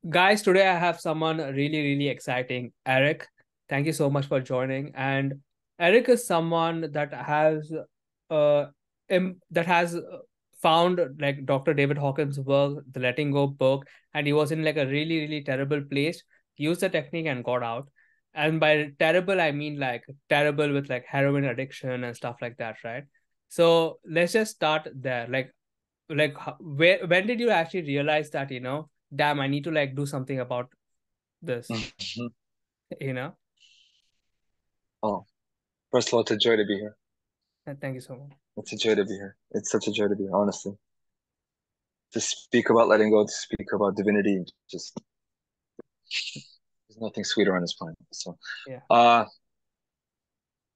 Guys, today I have someone really, really exciting. Eric, thank you so much for joining. And Eric is someone uh that has found like Dr. David Hawkins' work, the Letting Go book, and he was in like a really, really terrible place, used the technique and got out. And by terrible, I mean like terrible with like heroin addiction and stuff like that, right? So let's just start there. Where when did you actually realize that, damn, I need to like do something about this, Mhm. you know? Oh, first of all, it's a joy to be here. And thank you so much. It's a joy to be here. It's such a joy to be here, honestly. To speak about letting go, to speak about divinity, just there's nothing sweeter on this planet. So, Yeah. uh,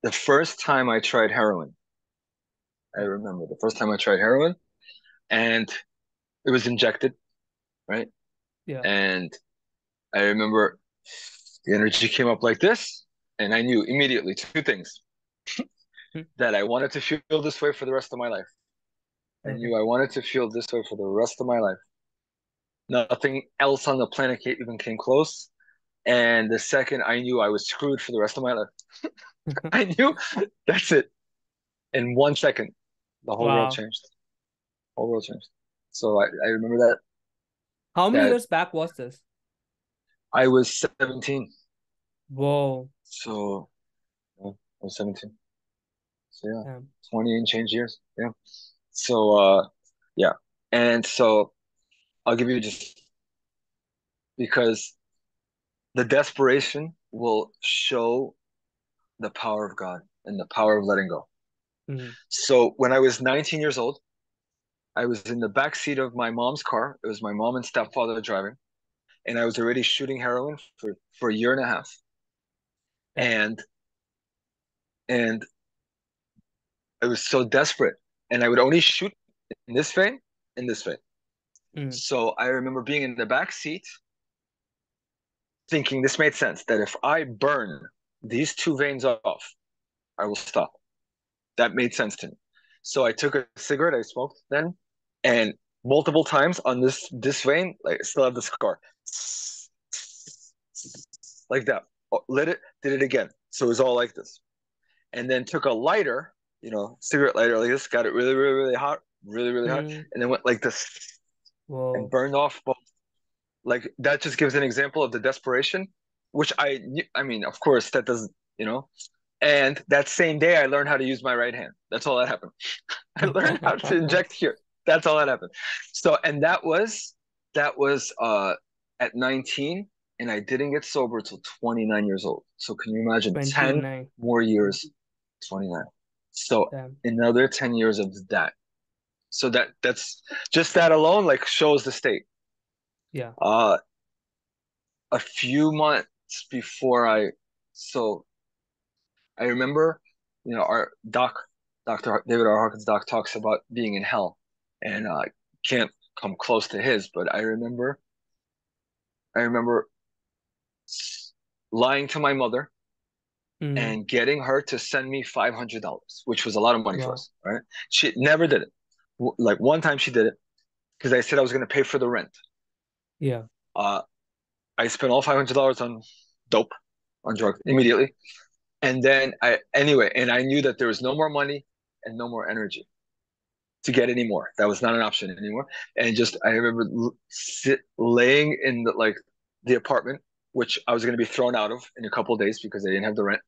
the first time I tried heroin, I Yeah. remember the first time I tried heroin, and it was injected, right? Yeah. And I remember the energy came up like this, and I knew immediately two things: Hmm. that I wanted to feel this way for the rest of my life. I Okay. knew I wanted to feel this way for the rest of my life. Nothing else on the planet even came close. And the second I knew I was screwed for the rest of my life, I knew that's it. In 1 second, the whole world Wow. changed. Whole world changed. So I remember that How many that years back was this? I was 17. Whoa. So yeah, I was 17. So yeah, Damn. 20 and change years. Yeah. So yeah. And so I'll give you just because the desperation will show the power of God and the power of letting go. Hmm. So when I was 19 years old, I was in the back seat of my mom's car. It was my mom and stepfather driving, and I was already shooting heroin for a year and a half. Damn. And and I was so desperate, and I would only shoot in this vein, in this vein. Hmm. So I remember being in the back seat, thinking this made sense that if I burn these two veins off, I will stop. That made sense to me. So I took a cigarette I smoked then, and multiple times on this vein, like I still have the scar, like that. Lit it, did it again. So it was all like this, and then took a lighter, cigarette lighter like this, got it really, really, really hot, really, really hot, Hmm. and then went like this and Whoa. burned off both. Like that just gives an example of the desperation, which I mean, of course, that doesn't, you know. And that same day, I learned how to use my right hand. That's all that happened. I learned how to inject here. That's all that happened. So, and that was at 19, and I didn't get sober till 29 years old. So can you imagine 10 29. more years, 29. So Damn. another 10 years of that. So that's just that alone like shows the state. Yeah. Uh a few months before so I remember, our Dr. David R. Hawkins doc talks about being in hell, and can't come close to his, but I remember lying to my mother Hmm. and getting her to send me $500, which was a lot of money for Wow. us, right? She never did it. Like one time she did it because I said I was going to pay for the rent. Yeah. Uh, I spent all $500 on dope, on drugs Whoa. immediately. And then anyway, and I knew that there was no more money and no more energy to get any more. That was not an option anymore. And just I remember laying in the apartment, which I was going to be thrown out of in a couple of days because I didn't have the rent,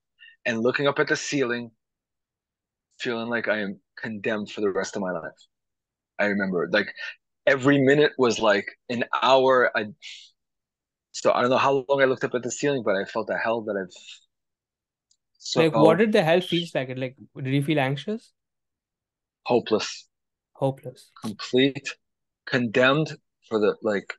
and looking up at the ceiling, feeling like I am condemned for the rest of my life. I remember like every minute was like an hour. So I don't know how long I looked up at the ceiling, but I felt a hell that I've Like, what so did the hell feels like? Like, did you feel anxious? hopeless, Hopeless. complete, condemned for the like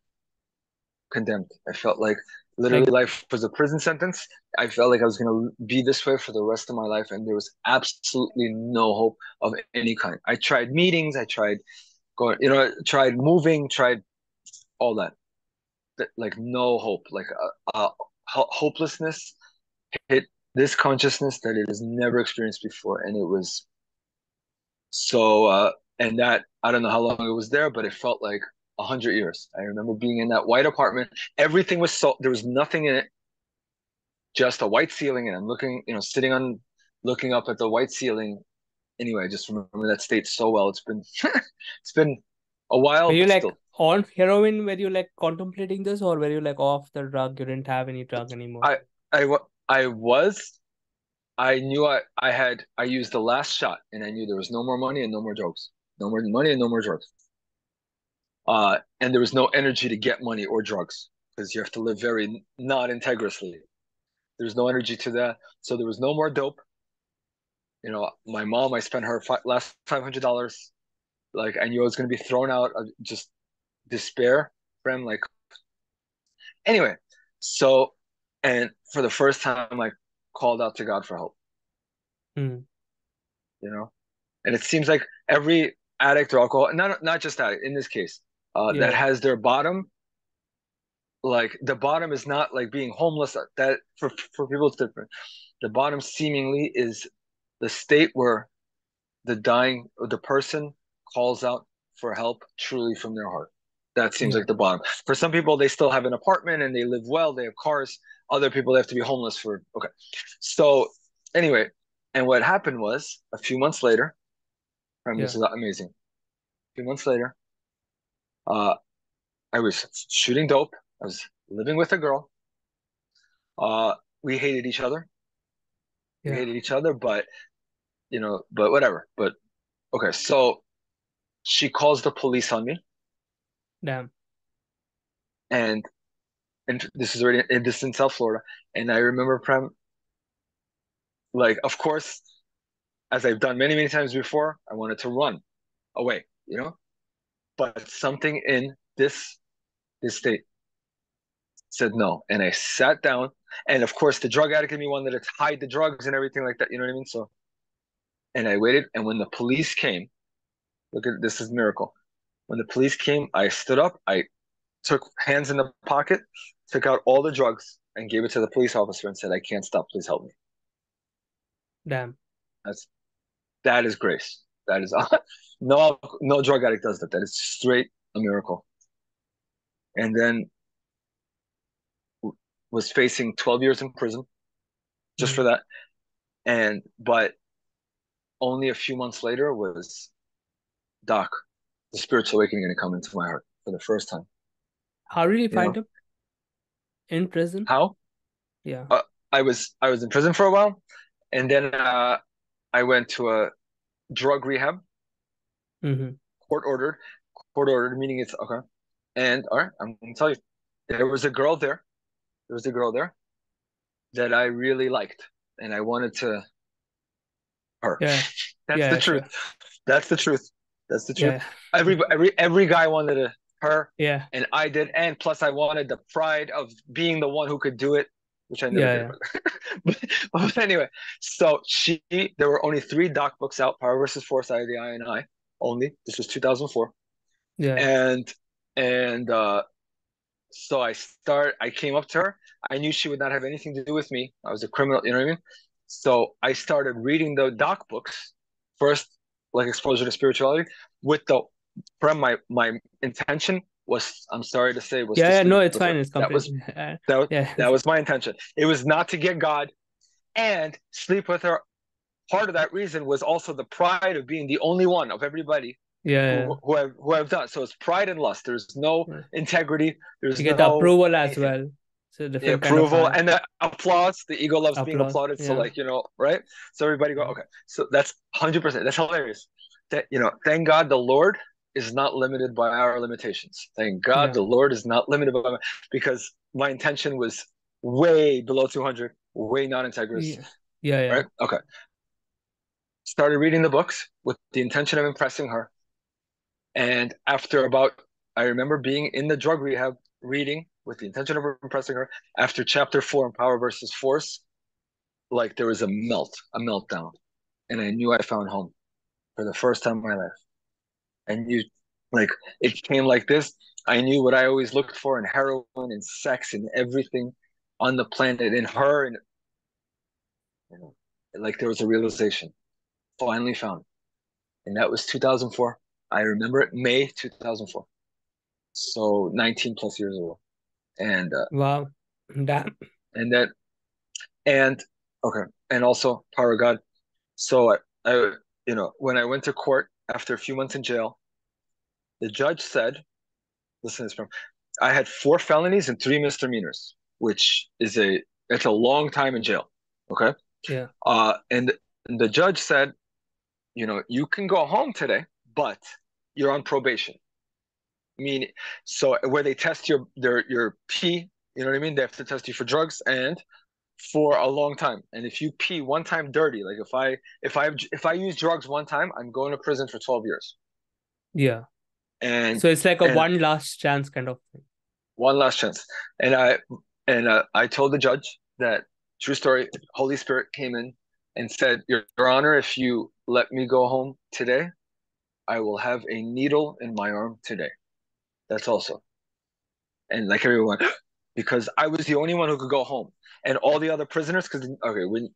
condemned. I felt like literally Like, life was a prison sentence. I felt like I was going to be this way for the rest of my life, and there was absolutely no hope of any kind. I tried meetings, I tried going, tried moving, tried all that. Like no hope, like hopelessness hit this consciousness that it has never experienced before, and it was so. And that I don't know how long it was there, but it felt like 100 years. I remember being in that white apartment. Everything was so, there was nothing in it, just a white ceiling. And I'm looking, sitting on, looking up at the white ceiling. Anyway, I just remember that state so well. It's been, it's been a Were while, you but like still. on heroin? Were you like contemplating this, or were you like off the drug? You didn't have any drug anymore? I, I was, I knew I used the last shot and I knew there was no more money and no more drugs. No more money and no more drugs. And there was no energy to get money or drugs because you have to live very not integrously. There's no energy to that. So there was no more dope. My mom, I spent her last $500. Like I knew I was going to be thrown out of just despair from like, anyway. So, and for the first time, I called out to God for help, Hmm. you know? And it seems like every addict or alcohol, not just addict in this case, that Yeah. has their bottom, like the bottom is not like being homeless. That for people it's different. The bottom seemingly is the state where the dying or the person calls out for help truly from their heart. That seems Yeah. like the bottom. For some people, they still have an apartment and they live well, they have cars. Other people, they have to be homeless for, okay. So, anyway, and what happened was a few months later, this Yeah. is amazing. A few months later, uh, I was shooting dope. I was living with a girl. We hated each other. We Yeah. hated each other, but but whatever. But okay, so she calls the police on me, Damn. and this is already this is in South Florida, and I remember Prem, like, of course, as I've done many many times before, I wanted to run away, but something in this state said no, and I sat down, and of course, the drug addict in me wanted to hide the drugs and everything like that. You know what I mean? So, and I waited, and when the police came, look at this is a miracle. When the police came, I stood up, I took hands in the pocket, took out all the drugs, and gave it to the police officer and said, "I can't stop. Please help me." Damn. That's that is grace. That is no drug addict does that. That is straight a miracle. And then was facing 12 years in prison just Hmm. for that. And but only a few months later was Doc, the spiritual awakening going to come into my heart for the first time. How did you You find know him? In prison? how? Yeah. Uh, I was in prison for a while, and then I went to a drug rehab, Hmm. court ordered, meaning it's okay. And all right, I'm gonna tell you, there was a girl there. There was a girl there that I really liked, and I wanted to her. Yeah. That's Yeah. the Yeah. truth. Sure. That's the truth. That's the truth. Yeah. Every guy wanted her, Yeah. and I did, and plus I wanted the pride of being the one who could do it, which I never Yeah. did. Yeah. But anyway, so there were only three doc books out: Power versus Force, Eye of the Eye and I. Only this was 2004, Yeah. and so I came up to her. I knew she would not have anything to do with me. I was a criminal, you know what I mean? So I started reading the doc books first, like exposure to spirituality, with the from my intention was, I'm sorry to say, was Yeah. to Yeah. No, sleep it's with fine. her. It's That was completely. that Yeah. that was my intention. It was not to get God and sleep with her. Part of that reason was also the pride of being the only one of everybody Yeah. who I've done. So it's pride and lust. There's no Yeah. integrity. You There's get the no approval as anything. well. It's a The different kind of approval high. and the applause. The ego loves being Applause. applauded. So Yeah. like, right? So everybody go, Yeah. okay. So that's 100%. That's hilarious. That, thank God the Lord is not limited by our limitations. Thank God Yeah. the Lord is not limited by because my intention was way below 200, way not integrous. Yeah. Yeah. Yeah. Right? Okay. Started reading the books with the intention of impressing her. And after I remember being in the drug rehab reading with the intention of impressing her. After chapter 4 in Power versus Force, like there was a meltdown. And I knew I found home for the first time in my life. And like, it came like this. I knew what I always looked for in heroin and sex and everything on the planet in her. And, like, there was a realization. Finally found it. And that was 2004. I remember it, May 2004. So 19 plus years old. And Wow. Damn. and then and okay, and also power of God. So when I went to court after a few months in jail, the judge said, listen to this from I had 4 felonies and 3 misdemeanors, which is it's a long time in jail. Okay. Yeah. And the judge said, you can go home today, but you're on probation. Meaning, so where they test your pee, you know what I mean? They have to test you for drugs and for a long time. And if you pee one time dirty, like if I use drugs one time, I'm going to prison for 12 years. Yeah. And So it's like a and one last chance kind of thing. one last chance. And I told the judge that true story, Holy Spirit came in and said, Your Honor, if you let me go home today, I will have a needle in my arm today. That's also. And like everyone, because I was the only one who could go home. And all the other prisoners, because okay, when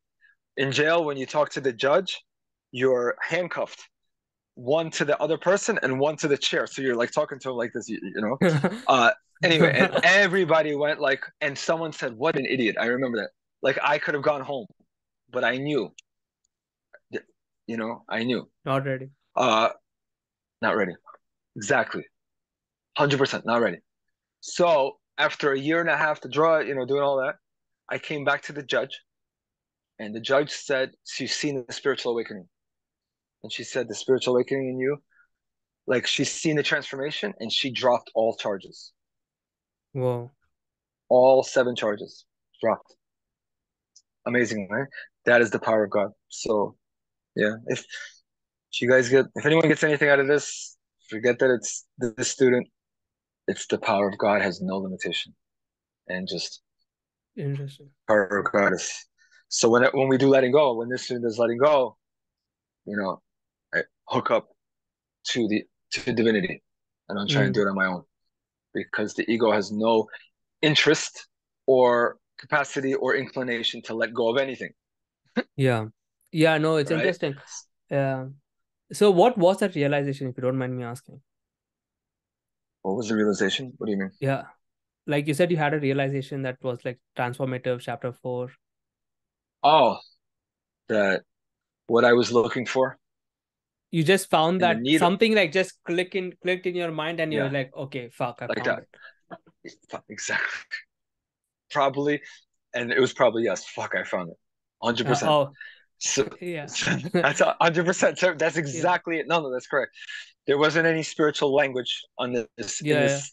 in jail, when you talk to the judge, you're handcuffed, one to the other person and one to the chair. So you're like talking to him like this, you know. Uh, anyway, and everybody went like, and someone said, "What an idiot!" I remember that. Like I could have gone home, but I knew, I knew. Not ready. Uh, not ready. Exactly, 100% not ready. So after a year and a half to draw, doing all that, I came back to the judge, and the judge said she's seen the spiritual awakening, and she said the spiritual awakening in you, like she's seen the transformation, and she dropped all charges, Whoa. all 7 charges dropped. Amazing, right? That is the power of God. So yeah, if anyone gets anything out of this, forget that it's the student. It's the power of God has no limitation, and just Interesting. power of God is. So when we do letting go, when this student is letting go, you know, I hook up to divinity, and I'm trying to Mm. do it on my own because the ego has no interest or capacity or inclination to let go of anything, Yeah. Yeah, no, it's right? interesting. Yeah. So what was that realization, if you don't mind me asking? What was the realization? What do you mean? Yeah. Like you said, you had a realization that was like transformative, chapter 4. Oh, that what I was looking for You just found in the that needle. something like just clicked in your mind, and you're Yeah, like, okay, fuck, I like found that. it. Exactly. Probably. And it was probably, yes, fuck, I found it. 100%. Oh, So, yeah. so that's 100%. So that's Yeah. exactly it. No, that's correct. There wasn't any spiritual language on this, in Yeah. this,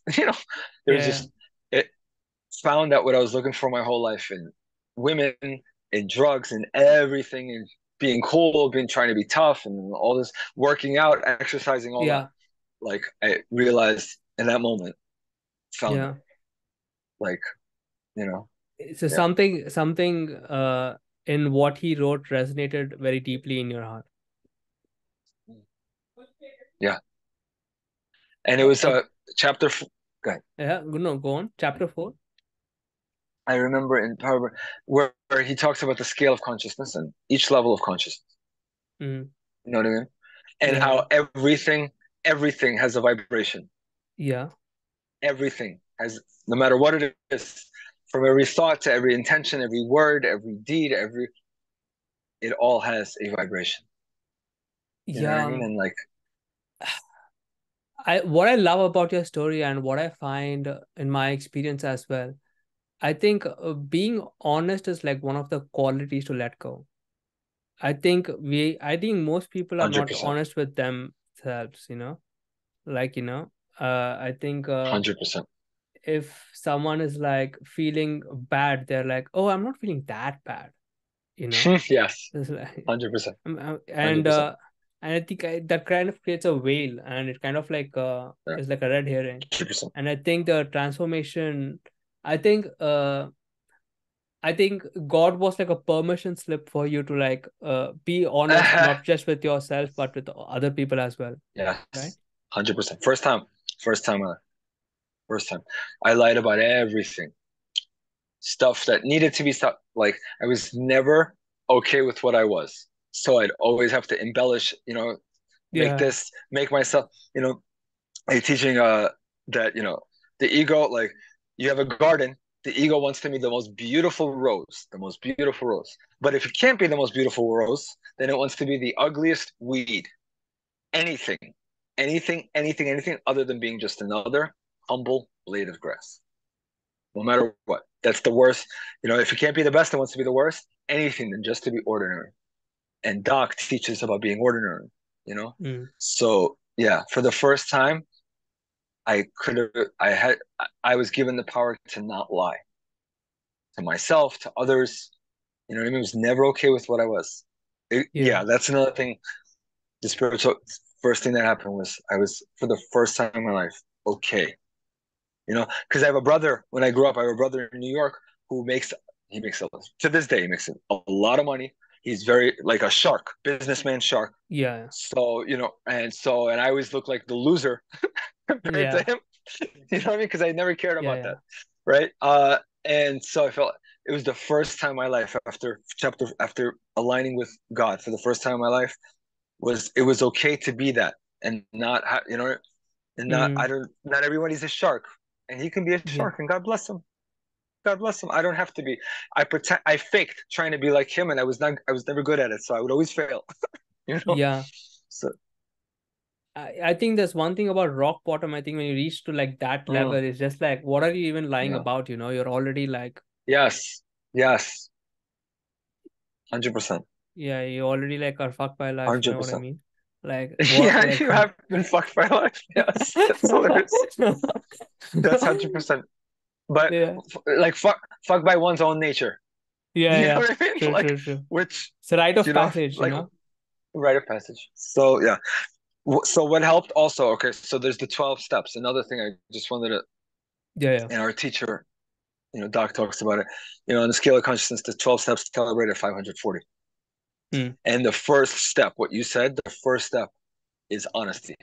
there was Yeah. just, it found out what I was looking for my whole life in women, in drugs, and everything, and being cool, being trying to be tough, and all this working out, exercising, all that. Yeah. Like I realized in that moment, found it. Yeah. Like, you know, So yeah, something in what he wrote resonated very deeply in your heart. yeah. And it Uh, was uh, chapter. Go ahead. yeah, no, go on. Chapter 4. I remember in Power where he talks about the scale of consciousness and each level of consciousness. Mm. You know what I mean? And Yeah. how everything has a vibration. Yeah. Everything has, no matter what it is, from every thought to every intention, every word, every deed, it all has a vibration. You know what I Yeah. mean? And like, What I love about your story, and what I find in my experience as well, I think being honest is like one of the qualities to let go. I think most people are not 100%, honest with themselves, like, I think 100%. if someone is like feeling bad, they're like, oh, I'm not feeling that bad, you know? Yes, It's like, 100%, and 100%. I think that kind of creates a veil, and it kind of like Yeah, is like a red herring. 100%. And I think the transformation, I think I think God was like a permission slip for you to like be honest, not just with yourself, but with other people as well, Yes, right? 100%. First time, first time. I lied about everything. Stuff that needed to be stuff. Like I was never okay with what I was. So I'd always have to embellish, make Yeah. this, make myself, like teaching that, the ego, like you have a garden, the ego wants to be the most beautiful rose, the most beautiful rose. But if it can't be the most beautiful rose, then it wants to be the ugliest weed. Anything, anything other than being just another humble blade of grass. No matter what. That's the worst. If it can't be the best, it wants to be the worst. Anything than just to be ordinary. And Doc teaches about being ordinary, you know? Mm. So yeah, for the first time, I was given the power to not lie to myself, to others. You know what I mean? I was never okay with what I was. Yeah. Yeah, that's another thing. The spiritual first thing that happened was I was, for the first time in my life, okay. Because I have a brother. When I grew up, I have a brother in New York who he makes to this day, he makes a lot of money. He's very like a shark, businessman shark. Yeah. So, and I always look like the loser compared to Yeah. him. You know what I mean? Because I never cared Yeah. about Yeah. that. Right. And so I felt it was the first time in my life after aligning with God for the first time in my life it was okay to be that and not, and Mm. not everybody's a shark, and he can be a Yeah. shark, and God bless him. God bless him. I don't have to be. I faked trying to be like him, and I was never good at it, so I would always fail. You know. Yeah. So, I think there's one thing about rock bottom. I think when you reach to like that level, mm, it's just like, what are you even lying yeah. about? You're already like, Yes. Yes. 100%. yeah, you already like are fucked by life. You know what I 100%. mean? Like what? Yeah, Like, you have been fucked by life. Yes, that's hilarious. That's 100%. But yeah, like fuck by one's own nature. yeah, You know yeah. what I mean? True, Like true, true. which It's a rite of passage. like rite of passage. So yeah. So what helped also, okay, so there's the 12 steps. Another thing I just wanted to, Yeah, yeah. and our teacher, Doc talks about it, on the scale of consciousness, the 12 steps calibrate at 540. Mm. And the first step, what you said, the first step is honesty.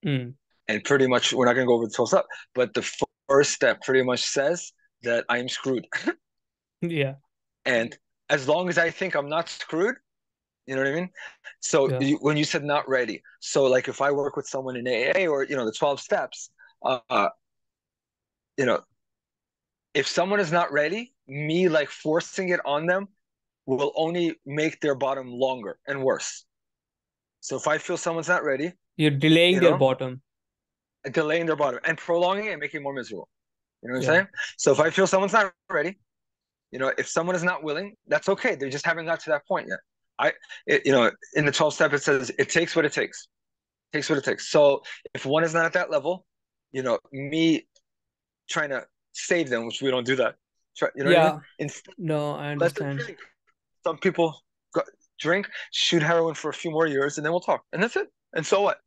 Mm. And pretty much, we're not going to go over the 12 steps, but the first step pretty much says that I'm screwed. Yeah, And as long as I think I'm not screwed, you know what I mean? So yeah. when you said not ready, so like if I work with someone in AA or, the 12 steps, uh, you know, if someone is not ready, me like forcing it on them will only make their bottom longer and worse. So if I feel someone's not ready, You're delaying you their know, bottom. delaying their bottom and prolonging it and making it more miserable. You know what I'm Yeah, saying? So if I feel someone's not ready, if someone is not willing, that's okay. They just haven't got to that point yet. In the 12 step, it says it takes what it takes. It takes what it takes. So if one is not at that level, me trying to save them, which we don't do that. You know what I mean? yeah. No, I Let them understand. drink. Some people drink, shoot heroin for a few more years, and then we'll talk. And that's it. And so what?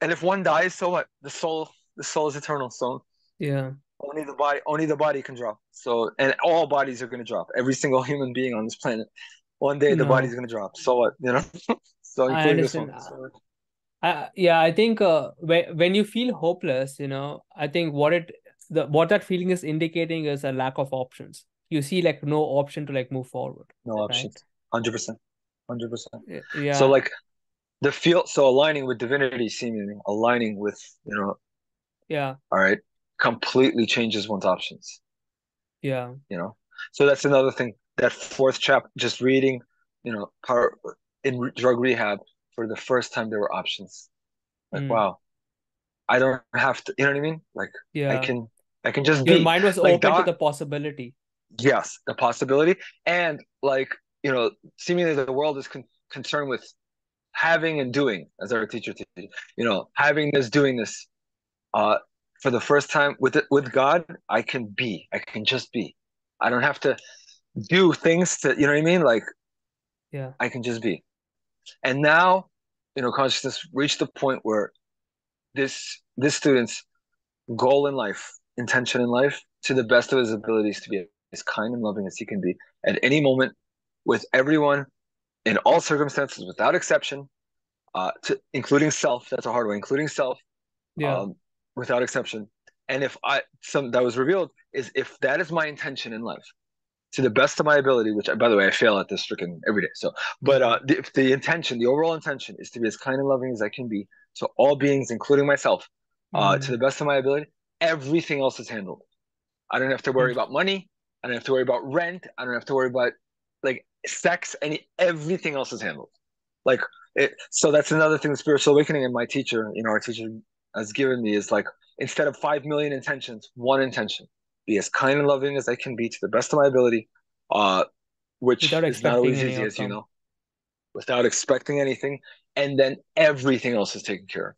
And if one dies, so what? The soul is eternal. So Yeah. only the body can drop. So, and all bodies are going to drop. Every single human being on this planet, one day the body's No, going to drop. So what? So I including this one. understand. So Yeah, I think when you feel hopeless, I think what that feeling is indicating is a lack of options. You see like no option to like move forward, no right? options. 100%. 100%. So Yeah, like so aligning with divinity, seemingly aligning with, yeah, all right, completely changes one's options. yeah. you know so that's another thing, that fourth chapter, just reading, part in drug rehab, for the first time there were options, like, Mm, wow, I don't have to, you know what I mean, like i yeah. can i can just Your be mind was like open to Doc. the possibility. Yes, the possibility. And like, seemingly the world is concerned with having and doing, as our teacher teaches, having this, doing this. uh for the first time with God, I can just be. I don't have to do things to, you know what I mean? Like Yeah. I can just be. And now, consciousness reached the point where this student's goal in life, intention in life, to the best of his abilities, to be as kind and loving as he can be at any moment, with everyone, in all circumstances, without exception, including self. That's a hard one, including self, Yeah. um, without exception. And if some that was revealed is, if that is my intention in life, to the best of my ability, which, by the way, I fail at this freaking every day. So, but if the overall intention is to be as kind and loving as I can be to all beings, including myself, To Mm. the best of my ability, everything else is handled. I don't have to worry about money. I don't have to worry about rent. I don't have to worry about like sex. Everything else is handled. Like so that's another thing. The spiritual awakening, and my teacher, our teacher has given me is like, instead of 5 million intentions, one intention: be as kind and loving as I can be to the best of my ability, uh, which Without is not expecting always any easy, as you outcome. know, without expecting anything, and then everything else is taken care of.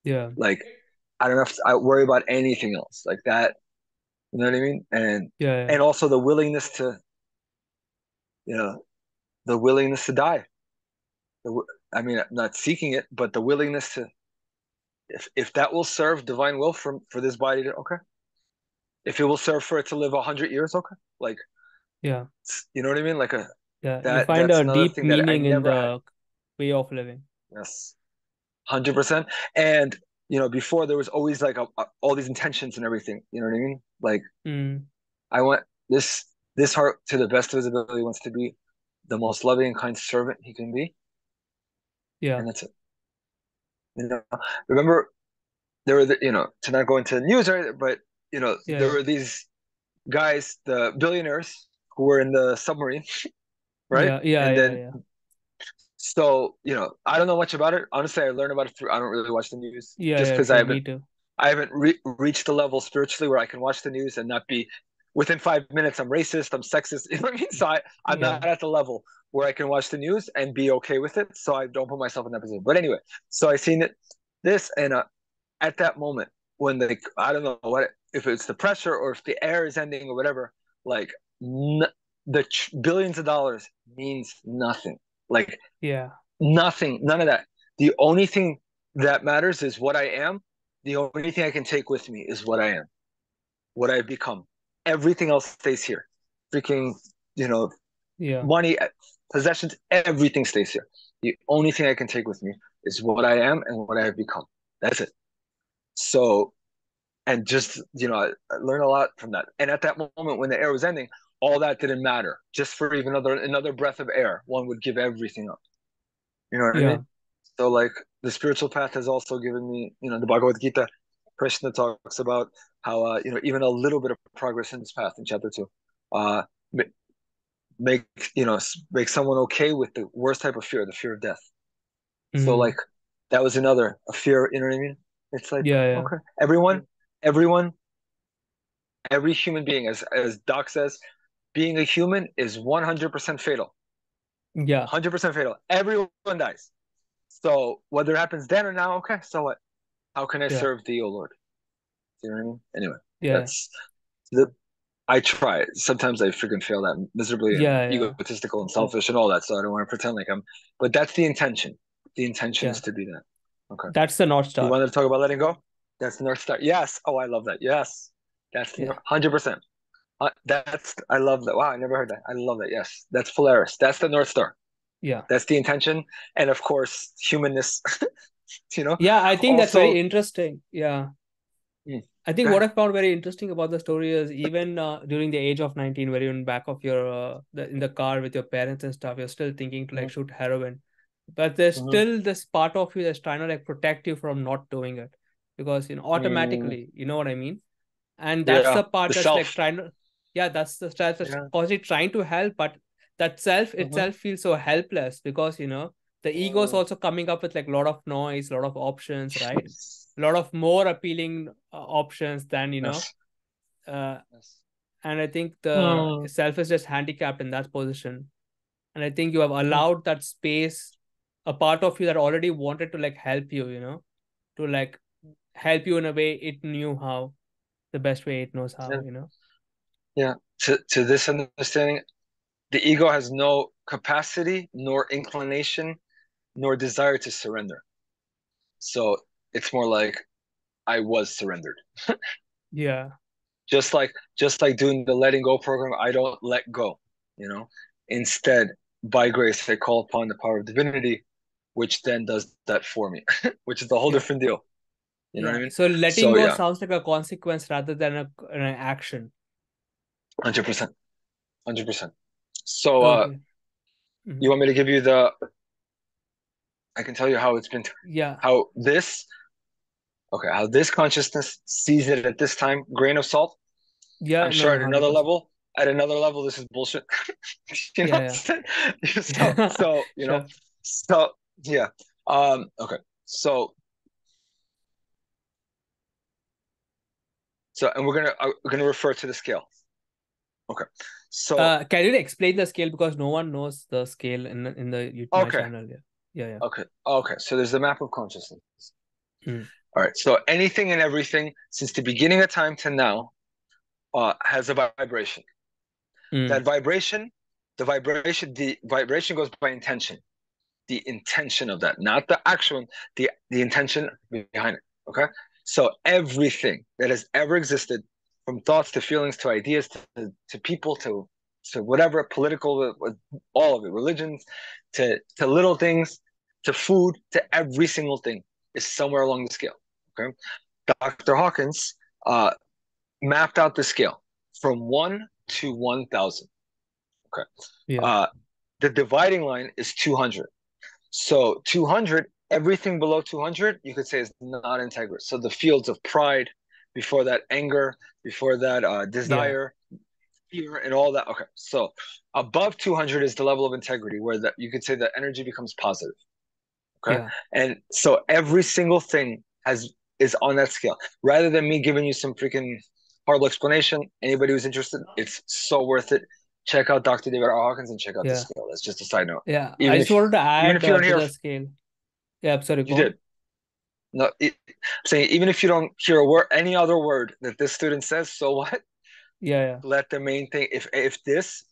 Yeah. Like I don't have to I worry about anything else like that. You know what I mean? And Yeah. Yeah. and also you know, the willingness to die. I mean, I'm not seeking it, but the willingness to, if that will serve divine will for this body to, okay. If it will serve for it to live 100 years, okay. Like, Yeah. you know what I mean? Like Yeah. You find that's a another deep thing that I meaning in never had. the way of living. Yes, 100%. And before there was always like all these intentions and everything. You know what I mean? Like Mm. I want this heart, to the best of his ability, wants to be the most loving and kind servant he can be, Yeah. and that's it. Remember there were to not go into the news, right? But Yeah. there Yeah. were these guys, the billionaires, who were in the submarine, right? Yeah. Yeah. And Yeah. then Yeah. so I don't know much about it. Honestly, I learned about it through. I don't really watch the news Yeah. just Yeah. because True. Me too. I haven't reached the level spiritually where I can watch the news and not be within 5 minutes. I'm racist. I'm sexist. You know what I mean? So I'm Yeah. not at the level where I can watch the news and be okay with it. So I don't put myself in that position. But anyway, so I seen this, and at that moment when I don't know what, if it's the pressure or if the air is ending or whatever, like the billions of dollars means nothing. Like Yeah. nothing, none of that. The only thing that matters is what I am. The only thing I can take with me is what I am, what I've become. Everything else stays here. Freaking, you know, Yeah. money, possessions, everything stays here. The only thing I can take with me is what I am and what I have become. That's it. So, and just, I learned a lot from that. And at that moment when the air was ending, all that didn't matter. Just for even another breath of air, one would give everything up. You know what I Yeah. mean? So like the spiritual path has also given me, the Bhagavad Gita, Krishna talks about how even a little bit of progress in this path in chapter 2, uh, make make someone okay with the worst type of fear, the fear of death. So Mm. like that was a fear. You know what I mean? It's like, Yeah. Yeah. okay, everyone, every human being, as Doc says, being a human is 100% fatal. Yeah. 100% fatal. Everyone dies. So whether it happens then or now, okay, so what? How can I Yeah. serve thee, O Lord? You know what I mean? Anyway, Yeah. that's the I try. Sometimes I freaking fail that miserably, and I'm Yeah. Yeah. egotistical and selfish and all that. So I don't want to pretend like I'm. But that's the intention. The intention is Yeah. to be that. Okay. That's the North You Star. wanted to talk about letting go? That's the North Star. Yes. Oh, I love that. Yes. That's Yeah. 100%. I love that. Wow, I never heard that. I love that. Yes. That's Polaris. That's the North Star. Yeah. That's the intention. And of course, humanness, you know. Yeah. I think that's very Also, interesting. Yeah. mm, I think go what ahead. I found very interesting about the story is even during the age of 19, where you're in back of your in the car with your parents and stuff, you're still thinking to like Mm-hmm, shoot heroin, but there's mm-hmm. still this part of you that's trying to like protect you from not doing it because Mm, automatically, you know what I mean? And that's yeah, the part the that's like self. trying to, yeah, that's the self that's Yeah. constantly trying to help, but that self Mm-hmm. itself feels so helpless because the ego is Mm. also coming up with like a lot of noise, a lot of options, right? A lot of more appealing options than Yes. uh, Yes. and I think the Mm. self is just handicapped in that position, and I think you have Mm. allowed that space, a part of you that already wanted to like help you, to like help you in a way it knew how, the best way it knows how, Yeah. Yeah. To this understanding, the ego has no capacity, nor inclination, nor desire to surrender. So it's more like I was surrendered. Yeah. Just like doing the letting go program, I don't let go, you know. Instead, by grace, I call upon the power of divinity, which then does that for me, which is a whole Yeah. different deal. You know what I Yeah. mean? So letting So go yeah, sounds like a consequence rather than an action. 100%, 100%. So Okay. you Mhm. want me to give you the? I can tell you how it's been, Yeah. how this. Okay, how this consciousness sees it at this time, grain of salt. Yeah, I'm no, sure no, at another 100%. level, this is bullshit. You know Yeah, what I'm yeah. saying? So, Yeah. so, you know, Sure. so yeah. Okay. So, and we're gonna refer to the scale. Okay. So, Can you explain the scale because no one knows the scale in my okay, channel? Yeah, yeah, yeah. okay. So there's the map of consciousness. Mm. All right. So anything and everything since the beginning of time to now, has a vibration. Mm. That vibration, the vibration goes by intention. The intention of that, not the actual, the intention behind it. Okay. So everything that has ever existed, from thoughts to feelings to ideas to people to whatever political, all of it, religions to little things to food to every single thing is somewhere along the scale. Okay. Dr. Hawkins mapped out the scale from 1 to 1,000. Okay. Yeah, Uh, the dividing line is 200. So 200, everything below 200, you could say is not integrous. So the fields of pride, before that anger, before that yeah, desire, fear, and all that. Okay. So above 200 is the level of integrity where that you could say that energy becomes positive. Okay. yeah, And so every single thing is on that scale. Rather than me giving you some freaking horrible explanation, anybody who's interested, it's so worth it. Check out Dr. David R. Hawkins and check out the yeah, scale. That's just a side note. yeah. I Even just if wanted to even add if you don't to hear, the scale. Yeah, sorry, you go on. did. No, I'm saying even if you don't hear a word, any other word that this student says, so what? Yeah, yeah, Let the main thing, if this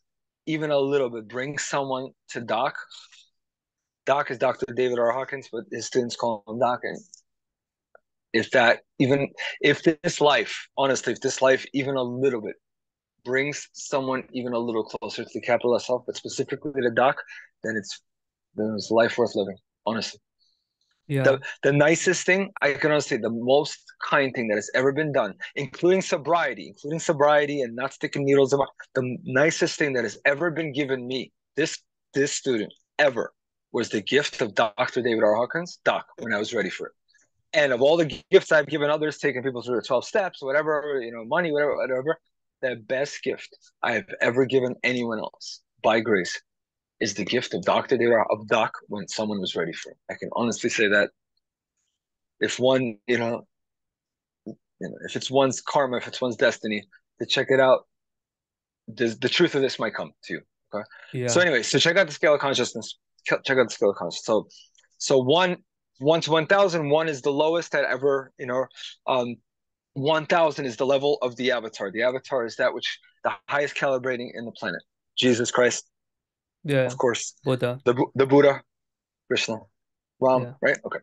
even a little bit brings someone to Doc. Doc is Dr. David R. Hawkins, but his students call him Doc. And if that even if this life, honestly, if this life even a little bit brings someone even a little closer to the capital self, but specifically to Doc, then it's life worth living. Honestly. yeah, The nicest thing I can honestly say, the most kind thing that has ever been done, including sobriety and not sticking needles in my, the nicest thing that has ever been given me, this student ever, was the gift of Dr. David R. Hawkins, Doc, when I was ready for it. And of all the gifts I've given others, taking people through the 12 steps, whatever, money, whatever, the best gift I have ever given anyone else by grace is the gift of Dr. David of Doc when someone was ready for it. I can honestly say that if one, if it's one's karma, if it's one's destiny, to check it out, the truth of this might come to you. Okay. So yeah, anyway, so check out the scale of consciousness. Check out the scale of consciousness. So one to 1,000, one is the lowest that ever, 1,000 is the level of the avatar. The avatar is that which the highest calibrating in the planet. Jesus Christ, yeah. of course, Buddha. the Buddha, Krishna, Ram, Yeah, right? Okay.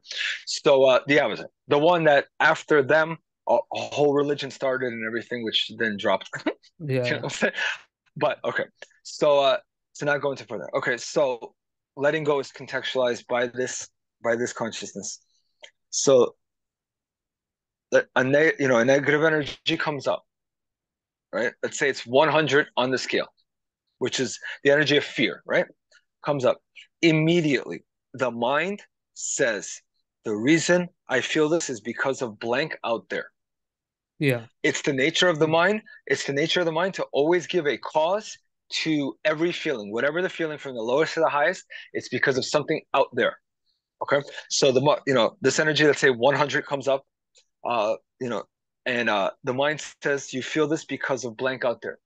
So the avatar, the one that after them a whole religion started and everything, which then dropped. yeah, You know yeah, what I'm saying? But okay. So not going to further. Okay, so letting go is contextualized by this consciousness. So a negative energy comes up, right? Let's say it's 100 on the scale, which is the energy of fear, right? Comes up immediately. The mind says, the reason I feel this is because of blank out there. yeah, It's the nature of the mind. It's the nature of the mind to always give a cause to every feeling, whatever the feeling from the lowest to the highest. It's because of something out there. Okay, so this energy, let's say 100 comes up, uh, you know, and the mind says you feel this because of blank out there,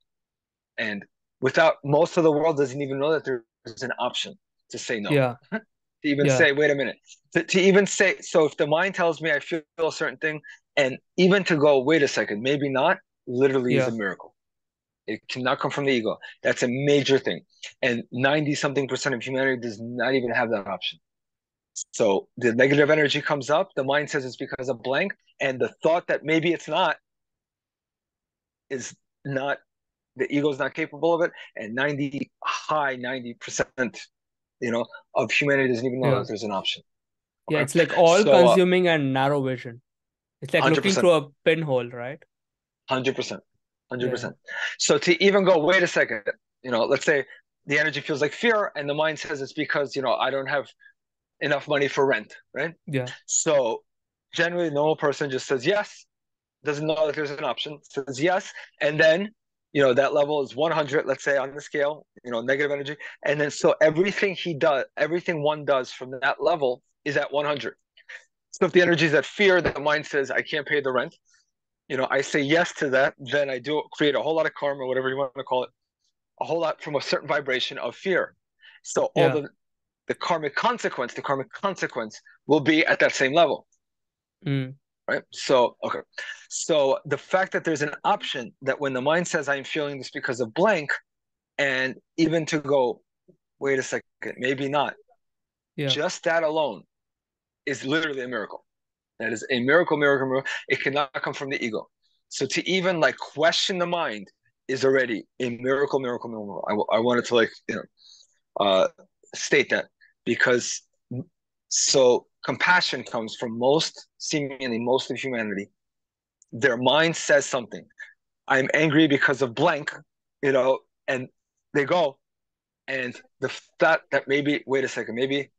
and without most of the world doesn't even know that there's an option to say no, yeah, to even yeah, say wait a minute, to even say, so if the mind tells me I feel a certain thing, and even to go wait a second, maybe not, literally is a yeah, miracle. It cannot come from the ego. That's a major thing, and 90 something percent of humanity does not even have that option. So the negative energy comes up, the mind says it's because of blank, and the thought that maybe it's not is not, the ego is not capable of it, and 90% of humanity doesn't even know yeah. that there's an option. Yeah, Okay. it's like all So consuming and narrow vision. It's like looking 100%, through a pinhole, right? 100%, Yeah, 100%. So to even go, wait a second, let's say the energy feels like fear, and the mind says it's because I don't have enough money for rent, right? yeah, So generally, the normal person just says yes, doesn't know that there's an option, says yes, and then that level is 100, let's say, on the scale, negative energy, and then so everything he does, everything one does from that level is at 100. So if the energy is at fear, the mind says, I can't pay the rent. I say yes to that, then I do create a whole lot of karma, whatever you want to call it, a whole lot from a certain vibration of fear. So all Yeah. the karmic consequence will be at that same level. Mm. Right? So, okay. So the fact that there's an option that when the mind says, I'm feeling this because of blank, and even to go, wait a second, maybe not, Yeah. just that alone is literally a miracle. That is a miracle, miracle, miracle. It cannot come from the ego. So to even like question the mind is already a miracle, miracle, miracle. I wanted to uh, state that because so compassion comes from seemingly most of humanity. Their mind says something. I'm angry because of blank, and they go, and the thought that maybe, wait a second, maybe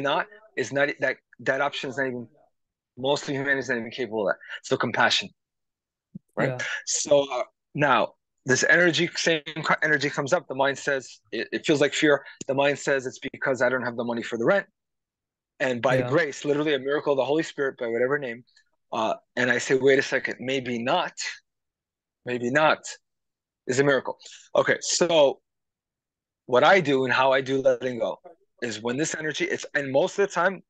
not, is not that option is not even, most of humanity is not even capable of that. So compassion, right? Yeah. So now this same energy comes up. The mind says it feels like fear. The mind says it's because I don't have the money for the rent. And by Yeah. grace, literally a miracle of the Holy Spirit, by whatever name, and I say, wait a second, maybe not, is a miracle. Okay, so what I do and how I do letting go is when this energy, and most of the time,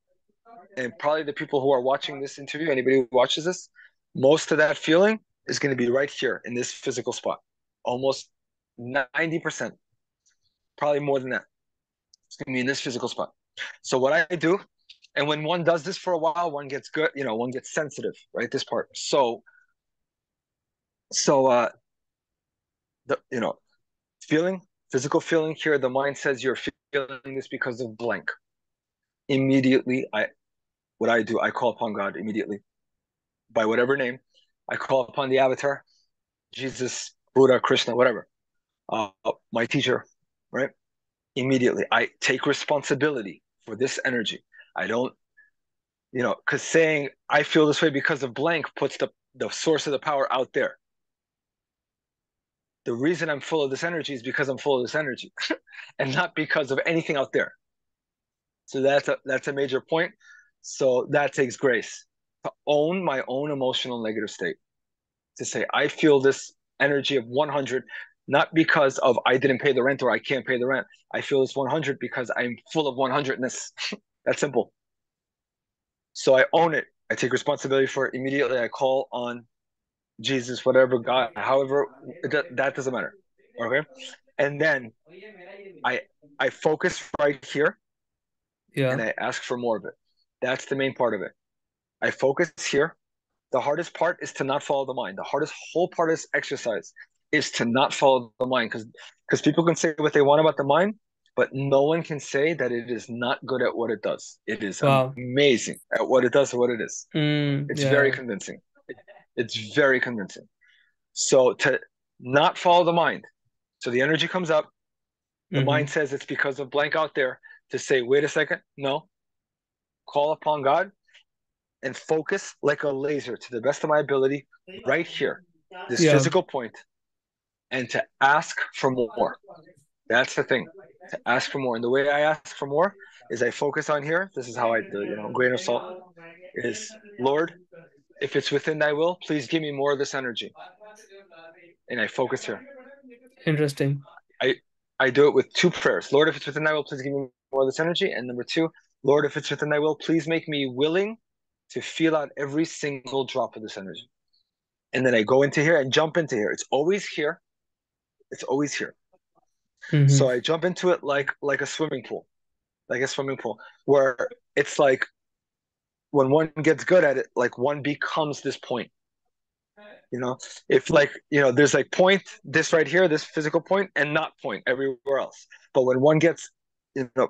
and probably the people who are watching this interview, anybody who watches this, most of that feeling is going to be right here in this physical spot. Almost 90%, probably more than that. It's going to be in this physical spot. So what I do, and when one does this for a while, one gets good, one gets sensitive, right? This part. So feeling, physical feeling here, the mind says you're feeling this because of blank. Immediately, what I do, I call upon God immediately by whatever name. I call upon the avatar, Jesus, Buddha, Krishna, whatever, my teacher, right? Immediately, I take responsibility for this energy. I don't, because saying I feel this way because of blank puts the source of the power out there. The reason I'm full of this energy is because I'm full of this energy and not because of anything out there. So that's a major point. So that takes grace to own my own emotional negative state, to say I feel this energy of 100 not because of I didn't pay the rent or I can't pay the rent. I feel this 100 because I'm full of 100ness. That's simple. So I own it. I take responsibility for it immediately. I call on Jesus, whatever, God, however, that doesn't matter. Okay. And then I I focus right here and Yeah. I ask for more of it. That's the main part of it. I focus here. The hardest part is to not follow the mind. The hardest whole part of this exercise is to not follow the mind because people can say what they want about the mind, but no one can say that it is not good at what it does. It is Wow. amazing at what it does and what it is. It's very Yeah. convincing. It's very convincing. So to not follow the mind. So the energy comes up, the Mm-hmm. mind says it's because of blank out there, to say, wait a second, no, call upon God and focus like a laser to the best of my ability right here, this Yeah. physical point, and to ask for more. That's the thing, to ask for more. And the way I ask for more is I focus on here. This is how I do it, grain of salt is, Lord, if it's within thy will, please give me more of this energy. And I focus here. Interesting. I I do it with two prayers. Lord, if it's within thy will, please give me more of this energy. And number two, Lord, if it's within thy will, please make me willing to feel out every single drop of this energy. And then I go into here and jump into here. It's always here. It's always here. Mm-hmm. So I jump into it like a swimming pool, where it's like when one gets good at it, like one becomes this point. You know, if like, there's like point, this right here, this physical point, and not point everywhere else. But when one gets,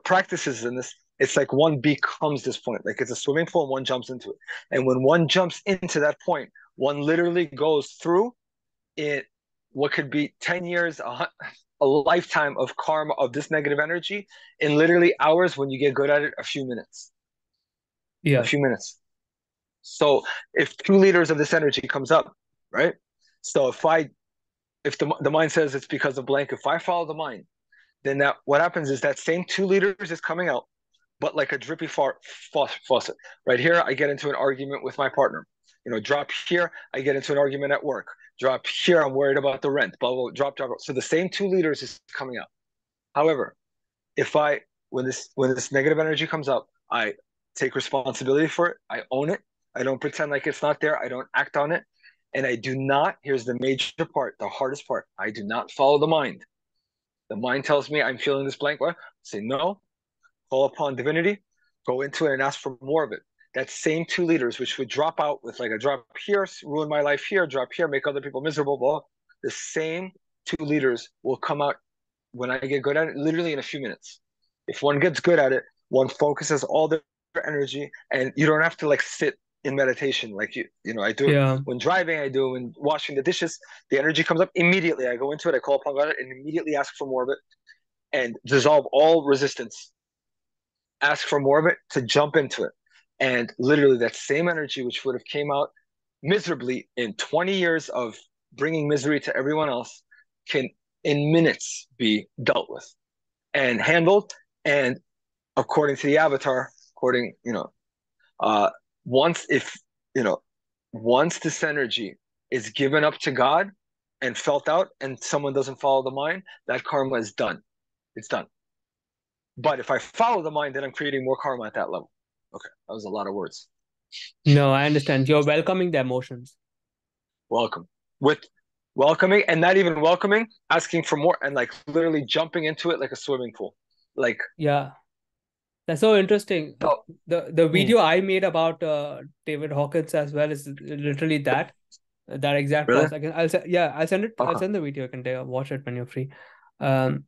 practices in this, it's like one becomes this point. Like it's a swimming pool and one jumps into it. And when one jumps into that point, one literally goes through it, what could be 10 years, a lifetime of karma of this negative energy in literally hours. When you get good at it, a few minutes, a Yeah. few minutes. So if 2 liters of this energy comes up, right? So if the mind says it's because of blank, if I follow the mind, then that what happens is that same 2 liters is coming out, but like a drippy faucet. Right here, I get into an argument with my partner. Drop here, I get into an argument at work. Drop here, I'm worried about the rent. Blah blah. Drop. So the same 2 liters is coming out. However, if I when this negative energy comes up, I take responsibility for it. I own it. I don't pretend like it's not there. I don't act on it. And I do not, here's the major part, the hardest part. I do not follow the mind. The mind tells me I'm feeling this blank. What? Say no, call upon divinity, go into it and ask for more of it. That same 2 liters, which would drop out with like a drop here, ruin my life here, drop here, make other people miserable, blah. The same 2 liters will come out when I get good at it, literally in a few minutes. If one gets good at it, one focuses all their energy, and you don't have to like sit in meditation. Like I do it Yeah. when driving, I do it when washing the dishes. The energy comes up immediately. I go into it, I call upon God, and immediately ask for more of it, and dissolve all resistance. Ask for more of it to jump into it, and literally that same energy, which would have came out miserably in 20 years of bringing misery to everyone else, can in minutes be dealt with and handled. And according to the avatar, uh, once if once this energy is given up to God and felt out, and someone doesn't follow the mind, that karma is done. It's done. But if I follow the mind, then I'm creating more karma at that level. Okay, that was a lot of words. No, I understand. You're welcoming the emotions. Welcome. With welcoming and not even welcoming, asking for more and like literally jumping into it like a swimming pool. Like, Yeah. That's so interesting. oh, The video I made about David Hawkins as well is literally that exact really? process. I'll send it. I'll Okay. send the video. You can watch it when you're free. Um,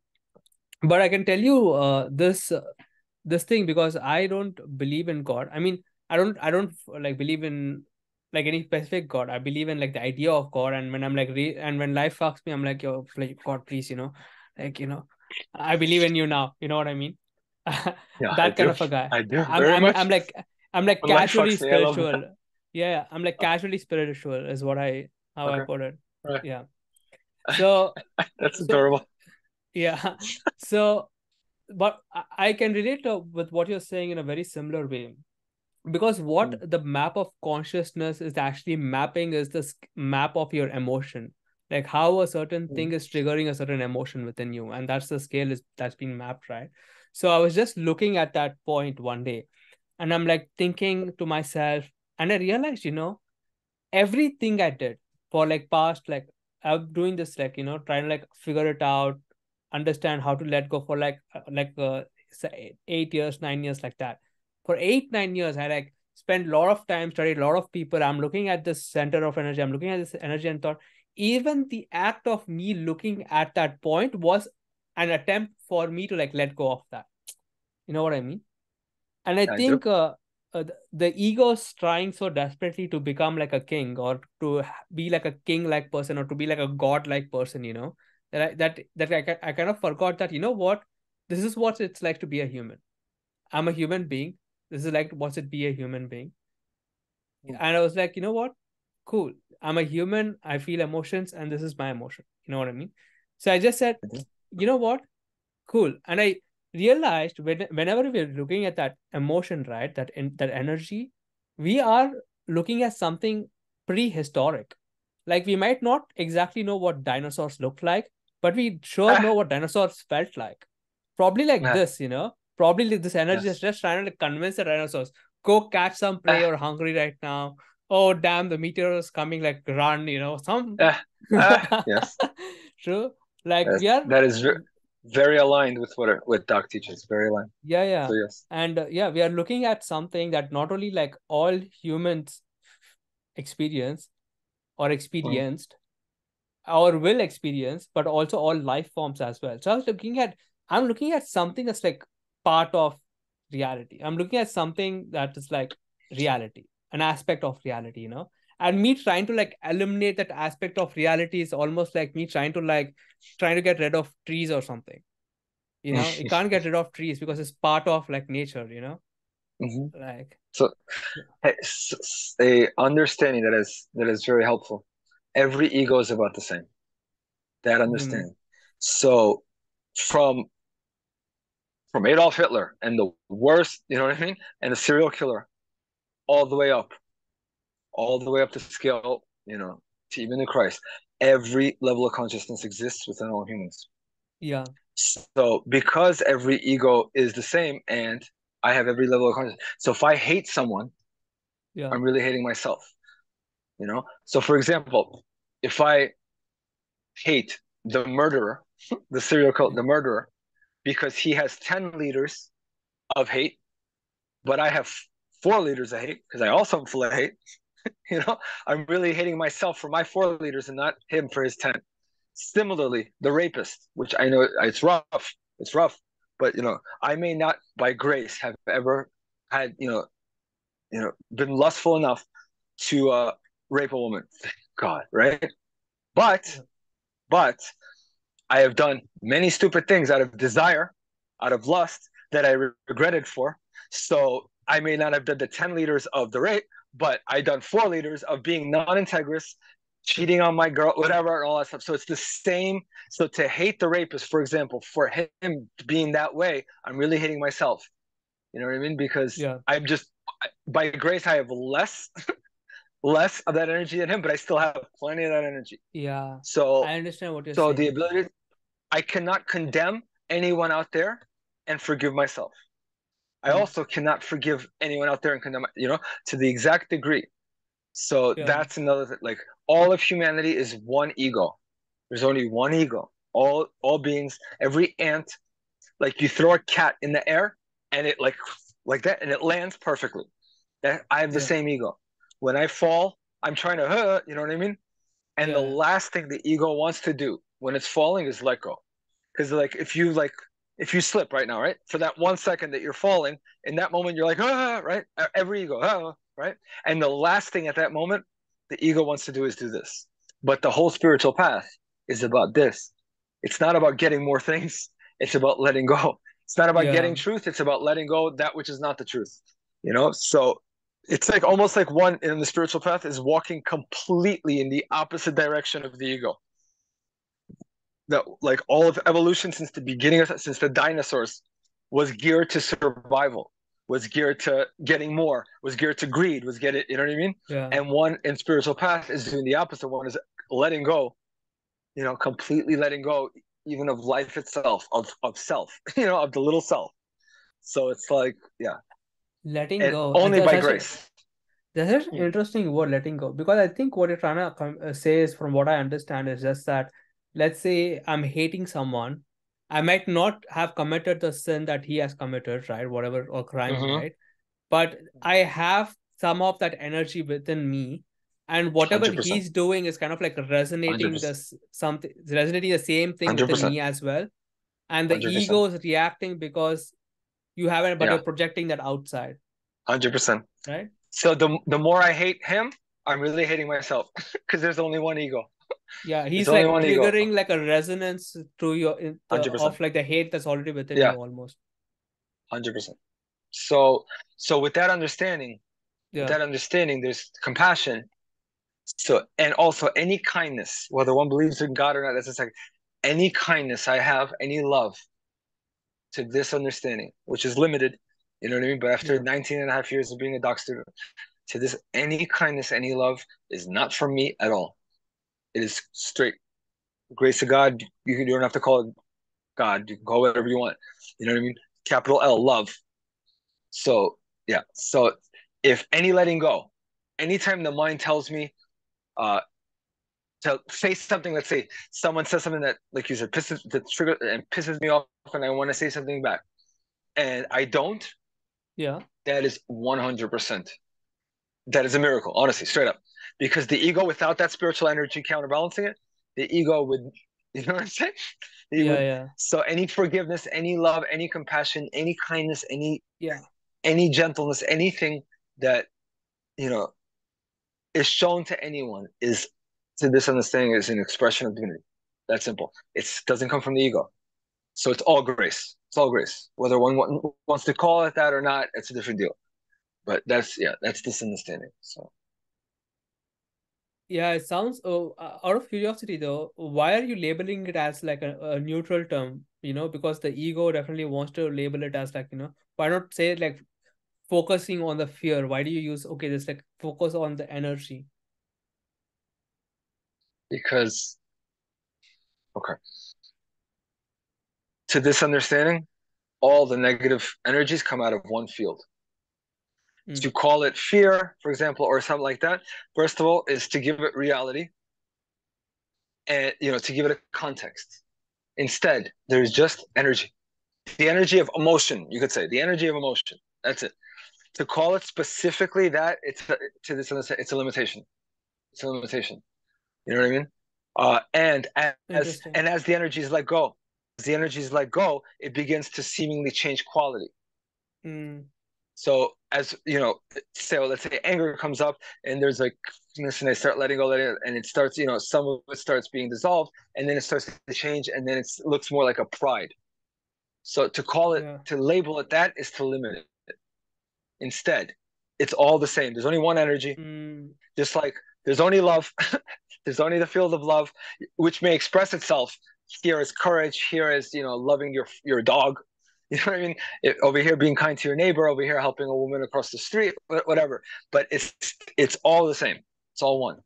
but I can tell you this thing because I don't believe in God. I mean, I don't like believe in like any specific God. I believe in like the idea of God. And when I'm like and when life fucks me, I'm like, yo, like God, please, like I believe in you now. You know what I mean? Yeah, I That kind do. of a guy. I do I'm very I'm much. I'm like I'm like When life casually fucks me, I love that. spiritual. Yeah, I'm like Okay. casually spiritual is what I how I Okay. put it. All right. Yeah. So That's so adorable. yeah. So but I can relate with what you're saying in a very similar way because what Mm, the map of consciousness is actually mapping is this map of your emotion, like how a certain mm, thing is triggering a certain emotion within you, and that's the scale is that's been mapped, right? So I was just looking at that point one day, and I'm like thinking to myself, and I realized, everything I did for like past, like I'm doing this, like, trying to like figure it out, understand how to let go for say 8 years, 9 years, like that. For 8, 9 years, I like spent a lot of time, studied a lot of people. I'm looking at this center of energy. I'm looking at this energy and thought, even the act of me looking at that point was an attempt for me to like let go of that. You know what I mean? And I I do. think the ego is trying so desperately to become like a king or to be like a king-like person or to be like a god-like person, that I kind of forgot that, what, this is what it's like to be a human. I'm a human being. This is like what's it be a human being. Mm, And I was like, you know what? Cool. I'm a human. I feel emotions, and this is my emotion. You know what I mean? So I just said, I do. you know what? Cool. And I realized whenever we're looking at that emotion, right, that energy, we are looking at something prehistoric. Like we might not exactly know what dinosaurs looked like, but we sure know Ah, what dinosaurs felt like. Probably like ah, this, probably like this energy is yes. just trying to like convince the dinosaurs, go catch some prey Ah, or hungry right now. Oh damn, the meteor is coming, like run, some ah, yes. true. Like Yes. we are. That is very aligned with what Doc teaches. Very aligned. Yeah, yeah. So yes. And yeah, we are looking at something that not only like all humans experience or Mm, experienced or will experience, but also all life forms as well. So I'm looking at something that's like part of reality. I'm looking at something that is like reality, an aspect of reality, And me trying to like eliminate that aspect of reality is almost like me trying to get rid of trees or something. You can't get rid of trees because it's part of like nature, mhm. like So hey, a understanding that is very helpful. Every ego is about the same. That Mm, understanding. So from Adolf Hitler and the worst, you know what I mean, and the serial killer, all the way up, all the way up the scale, to even the Christ. Every level of consciousness exists within all humans. yeah, So because every ego is the same, and I have every level of consciousness. So if I hate someone, yeah, I'm really hating myself. So for example, if I hate the murderer, the serial killer, yeah, the murderer, because he has 10 liters of hate, but I have 4 liters of hate because I also am full of hate. you know, I'm really hating myself for my 4 liters and not him for his 10. Similarly, the rapist, which I know it's rough, but I may not by grace have ever had, been lustful enough to rape a woman. Thank God, right? But yeah, but I have done many stupid things out of desire, out of lust that I regretted for. So I may not have done the 10 liters of the rape, but I done 4 liters of being non-integrous, yeah, cheating on my girl, whatever, and all that stuff. So it's the same. So to hate the rapist, for example, for him being that way, I'm really hating myself. You know what I mean? Because yeah, I'm just by grace I have less of that energy than him, but I still have plenty of that energy. yeah. So I understand what you're so the saying. ability I cannot condemn anyone out there and forgive myself. I Mm, also cannot forgive anyone out there and condemn, to the exact degree. So yeah, that's another thing. Like all of humanity is one ego. There's only one ego. All beings, every ant, like you throw a cat in the air and it like that and it lands perfectly. That I have the yeah, same ego. When I fall, I'm trying to, you know what I mean? And the yeah, last thing the ego wants to do when it's falling is let go. Because if you slip right now, right, for that 1 second that you're falling, in that moment you're like, right, every ego, right, and the last thing at that moment the ego wants to do is do this. But the whole spiritual path is about this. It's not about getting more things. It's about letting go. It's not about yeah. getting truth. It's about letting go that which is not the truth. So it's like almost like one in the spiritual path is walking completely in the opposite direction of the ego, that like all of evolution since the beginning since the dinosaurs was geared to survival, was geared to getting more, was geared to greed, was get it, you know what I mean? Yeah. And one in spiritual path is doing the opposite. One is letting go, completely letting go even of life itself, of self, of the little self. So it's like, yeah, Letting and go. only by Such a grace. That's an Hmm. interesting word, letting go. Because I think what you're trying to say is, from what I understand, is just that, let's say I'm hating someone, I might not have committed the sin that he has committed, right? Whatever, or crime, Mm-hmm. right? But I have some of that energy within me, and whatever 100%. he's doing is kind of like resonating 100%. this something, resonating the same thing within 100%. me as well. And the 100%. ego is reacting because you haven't, but Yeah. you're projecting that outside, 100%. right? So the more I hate him, I'm really hating myself because there's only one ego. Yeah, There's he's only like one ego. triggering like a resonance to of 100%. like the hate that's already within you Yeah, almost. 100%. So with Yeah, that understanding, there's compassion. So and also any kindness, whether one believes in God or not, that's a second. Any kindness I have, any love to this understanding, which is limited, you know what I mean? But after yeah, 19 and a half years of being a doc student, to this, any kindness, any love is not from me at all. It is straight grace of God. You don't have to call it God. You can call it whatever you want. You know what I mean? Capital L, love. So yeah. So if any letting go, anytime the mind tells me uh to say something, let's say someone says something that, like you said, pisses me off, and I want to say something back, and I don't, yeah, that is 100%. That is a miracle, honestly, straight up. Because the ego, without that spiritual energy counterbalancing it, the ego would, you know what I'm saying? He yeah, would. yeah, So any forgiveness, any love, any compassion, any kindness, yeah. any gentleness, anything that you know is shown to anyone is, to this understanding, is an expression of divinity. That simple. It doesn't come from the ego. So it's all grace. It's all grace. Whether one wants to call it that or not, it's a different deal. But that's this understanding. So Yeah, it sounds. Oh, out of curiosity though, why are you labeling it as like a neutral term? Because the ego definitely wants to label it as like, why not say like focusing on the fear? Why do you use, okay, this like focus on the energy? because okay, to this understanding, all the negative energies come out of one field. Mm, To call it fear, for example, or something like that, first of all, is to give it reality and to give it a context. Instead, there's just energy. The energy of emotion, you could say, the energy of emotion. That's it. To call it specifically that, it's a limitation. It's a limitation. You know what I mean? And interesting. as the energies let go, it begins to seemingly change quality. Mm, So as let's say anger comes up and there's like and I start letting go, and it starts, some of it starts being dissolved, and then it starts to change, and then it looks more like a pride. So yeah. to label it that is to limit it. Instead, it's all the same. There's only one energy, Mm, just like there's only love. There's only the field of love, which may express itself here as courage, here as loving your dog. You know what I mean? Over here, being kind to your neighbor. Over here, helping a woman across the street. Whatever. But it's all the same. It's all one.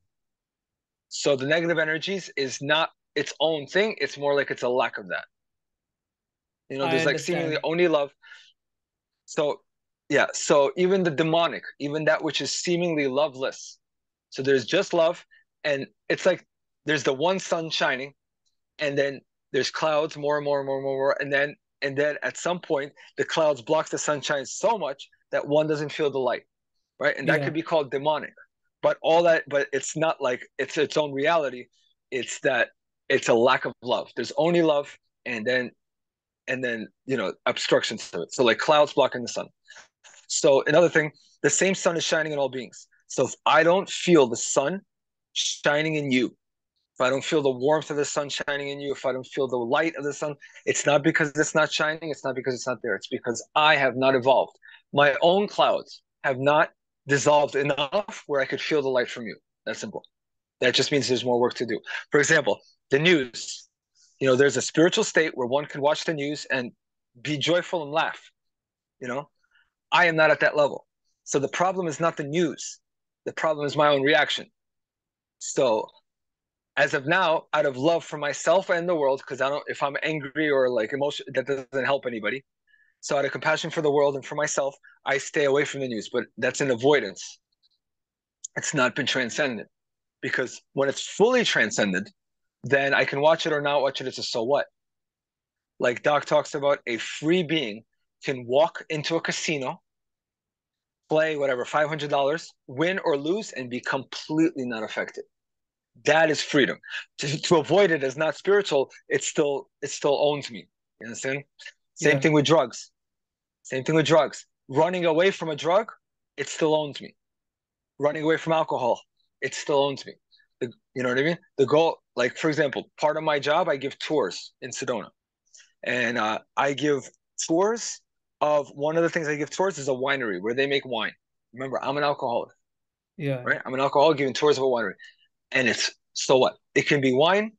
So the negative energies is not its own thing. It's more like it's a lack of that. I There's like seemingly understand. only love. So yeah. So even the demonic, even that which is seemingly loveless. So there's just love, and it's like there's the one sun shining, and then there's clouds more and more and more and more, and then at some point the clouds block the sunshine so much that one doesn't feel the light, right? And that Yeah. could be called demonic. But it's not like it's its own reality. It's that it's a lack of love. There's only love, and then obstructions to it. So like clouds blocking the sun. So another thing, the same sun is shining in all beings. So if I don't feel the sun shining in you, if I don't feel the warmth of the sun shining in you, if I don't feel the light of the sun, it's not because it's not shining, it's not because it's not there. It's because I have not evolved. My own clouds have not dissolved enough where I could feel the light from you. That's simple. That just means there's more work to do. For example, the news. There's a spiritual state where one can watch the news and be joyful and laugh. You know, I am not at that level. So the problem is not the news. The problem is my own reaction. So as of now, out of love for myself and the world, because I don't, if I'm angry or like emotion, that doesn't help anybody. So out of compassion for the world and for myself, I stay away from the news. But that's an avoidance. It's not been transcended, because when it's fully transcended, then I can watch it or not watch it. It's a so what. Like Doc talks about, a free being can walk into a casino, play whatever $500, win or lose, and be completely not affected. That is freedom. To avoid it as not spiritual, it still owns me. You understand? Same Yeah. thing with drugs. Same thing with drugs. Running away from a drug, it still owns me. Running away from alcohol, it still owns me. You know what I mean? The goal, like for example, part of my job, I give tours in Sedona, and I give tours of one of the things I give tours is a winery where they make wine. Remember, I'm an alcoholic, Yeah. right? I'm an alcoholic giving tours of a winery, and it's so what? It can be wine,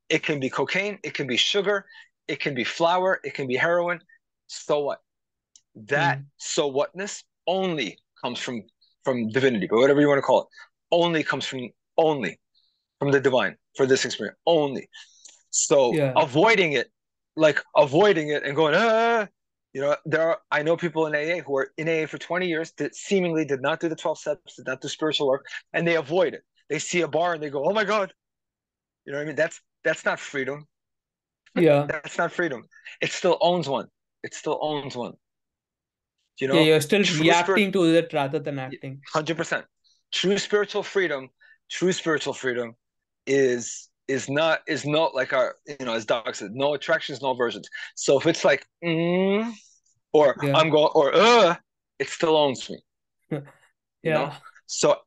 it can be cocaine, it can be sugar, it can be flour, it can be heroin. So what? That Mm, so whatness only comes from divinity, but whatever you want to call it, only from the divine for this experience. Only. So yeah. avoiding it and going, I know people in AA who are in AA for 20 years that seemingly did not do the 12 steps, did not do spiritual work, and they avoid it. They see a bar and they go, oh my God. You know what I mean? That's not freedom. Yeah. That's not freedom. It still owns one. It still owns one. You Yeah. know, You're still true spirit, reacting to it rather than acting. 100%. True spiritual freedom, true spiritual freedom is not like our, as Doc said, no attractions, no aversions. So if it's like, or Yeah. I'm going, or it still owns me. You know, Yeah. so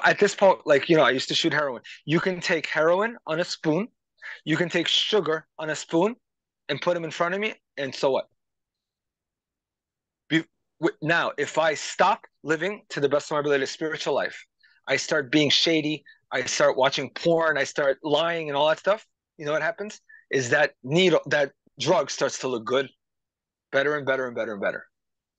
at this point, like I used to shoot heroin. You can take heroin on a spoon, you can take sugar on a spoon, and put them in front of me, and so what? Be, Now, if I stop living to the best of my ability, spiritual life, I start being shady, I start watching porn, I start lying and all that stuff. You know what happens? Is that that drug starts to look good, better and better and better and better.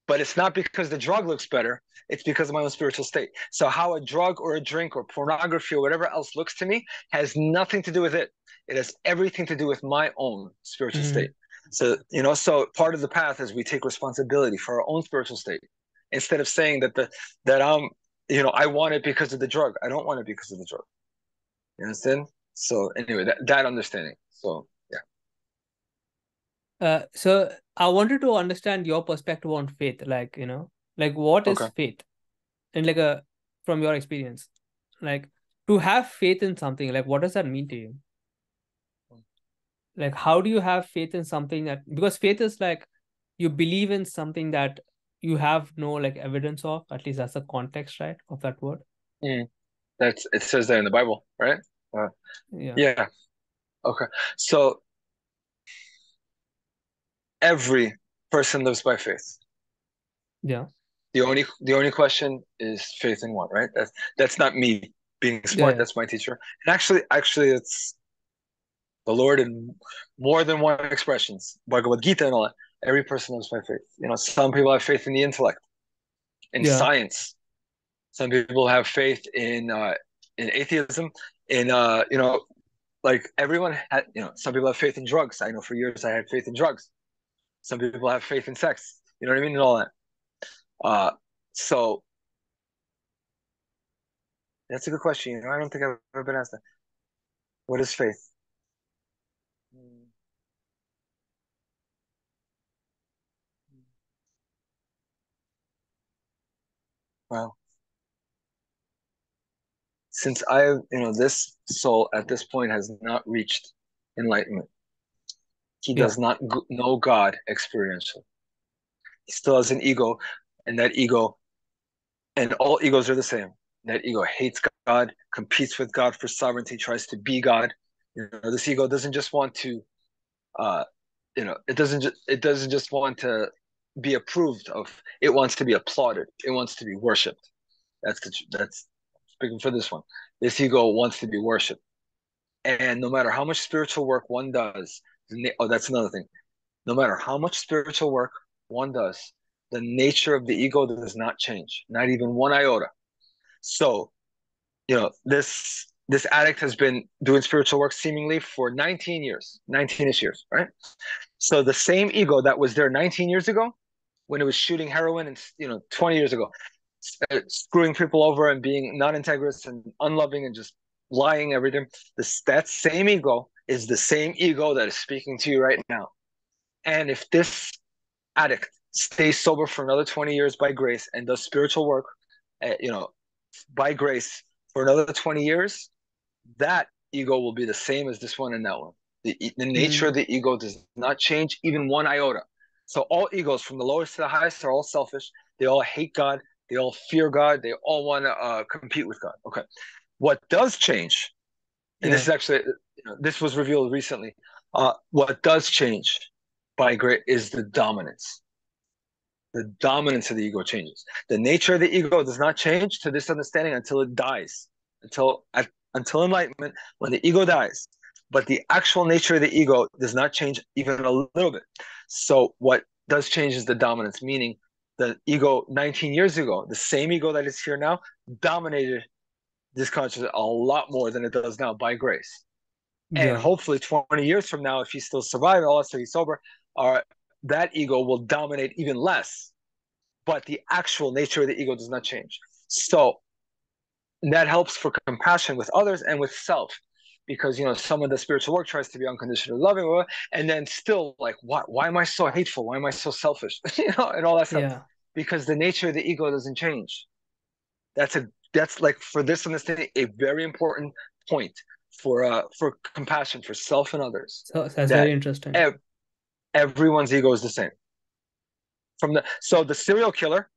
But it's not because the drug looks better, it's because of my own spiritual state. So how a drug or a drink or pornography or whatever else looks to me has nothing to do with it. It has everything to do with my own spiritual Mm. state. So, so part of the path is we take responsibility for our own spiritual state. Instead of saying that I want it because of the drug. I don't want it because of the drug. You understand? So anyway, that understanding. So yeah. So I wanted to understand your perspective on faith, like, like what is Okay. faith? And like from your experience, like to have faith in something, like what does that mean to you? Like how do you have faith in something that, because faith is like you believe in something that you have no like evidence of, at least that's the context, right, of that word. Mm. It says that in the Bible, right? Uh, Yeah. yeah. Okay. So every person lives by faith. Yeah. The only question is faith in what, right? That's not me being Yeah. smart. Yeah. That's my teacher. And actually, it's the Lord in more than one expressions, Bhagavad Gita and all that. Every person lives by faith. Some people have faith in the intellect, in Yeah. science. Some people have faith in atheism. In like everyone had. Some people have faith in drugs. I know for years I had faith in drugs. Some people have faith in sex. You know what I mean, and all that. So that's a good question. I don't think I've ever been asked that. What is faith? Well, since this soul at this point has not reached enlightenment, he Yeah. does not know God experientially. He still has an ego, and that ego, and all egos are the same. That ego hates God, competes with God for sovereignty, tries to be God. This ego doesn't just want to, it doesn't just want to be approved of. It wants to be applauded. It wants to be worshipped. That's speaking for this one. This ego wants to be worshipped, and no matter how much spiritual work one does, that's another thing. No matter how much spiritual work one does, the nature of the ego does not change, not even one iota. So, this addict has been doing spiritual work seemingly for 19 years, 19ish years, right? So the same ego that was there 19 years ago when it was shooting heroin and 20 years ago, screwing people over and being non-integrous and unloving and just lying everything. That same ego is the same ego that is speaking to you right now. And if this addict stays sober for another 20 years by grace and does spiritual work, by grace for another 20 years, that ego will be the same as this one and that one. The nature Mm. of the ego does not change even one iota. So all egos, from the lowest to the highest, are all selfish. They all hate God. They all fear God. They all want to compete with God. Okay. What does change, and this Yeah. is actually, this was revealed recently. What does change by grace is the dominance. The dominance of the ego changes. The nature of the ego does not change to this understanding until it dies, until enlightenment, when the ego dies. But the actual nature of the ego does not change even a little bit. So what does change is the dominance, meaning the ego 19 years ago, the same ego that is here now, dominated this consciousness a lot more than it does now by grace. And Yeah. hopefully 20 years from now, if he's still surviving, all that, he's sober, that ego will dominate even less, but the actual nature of the ego does not change. So that helps for compassion with others and with self, because some of the spiritual work tries to be unconditionally loving, and then still like, why am I so hateful? Why am I so selfish? And all that stuff, Yeah. because the nature of the ego doesn't change. That's like, for this understanding, a very important point for compassion for self and others, So that's very that interesting. ev- everyone's ego is the same. So the serial killer,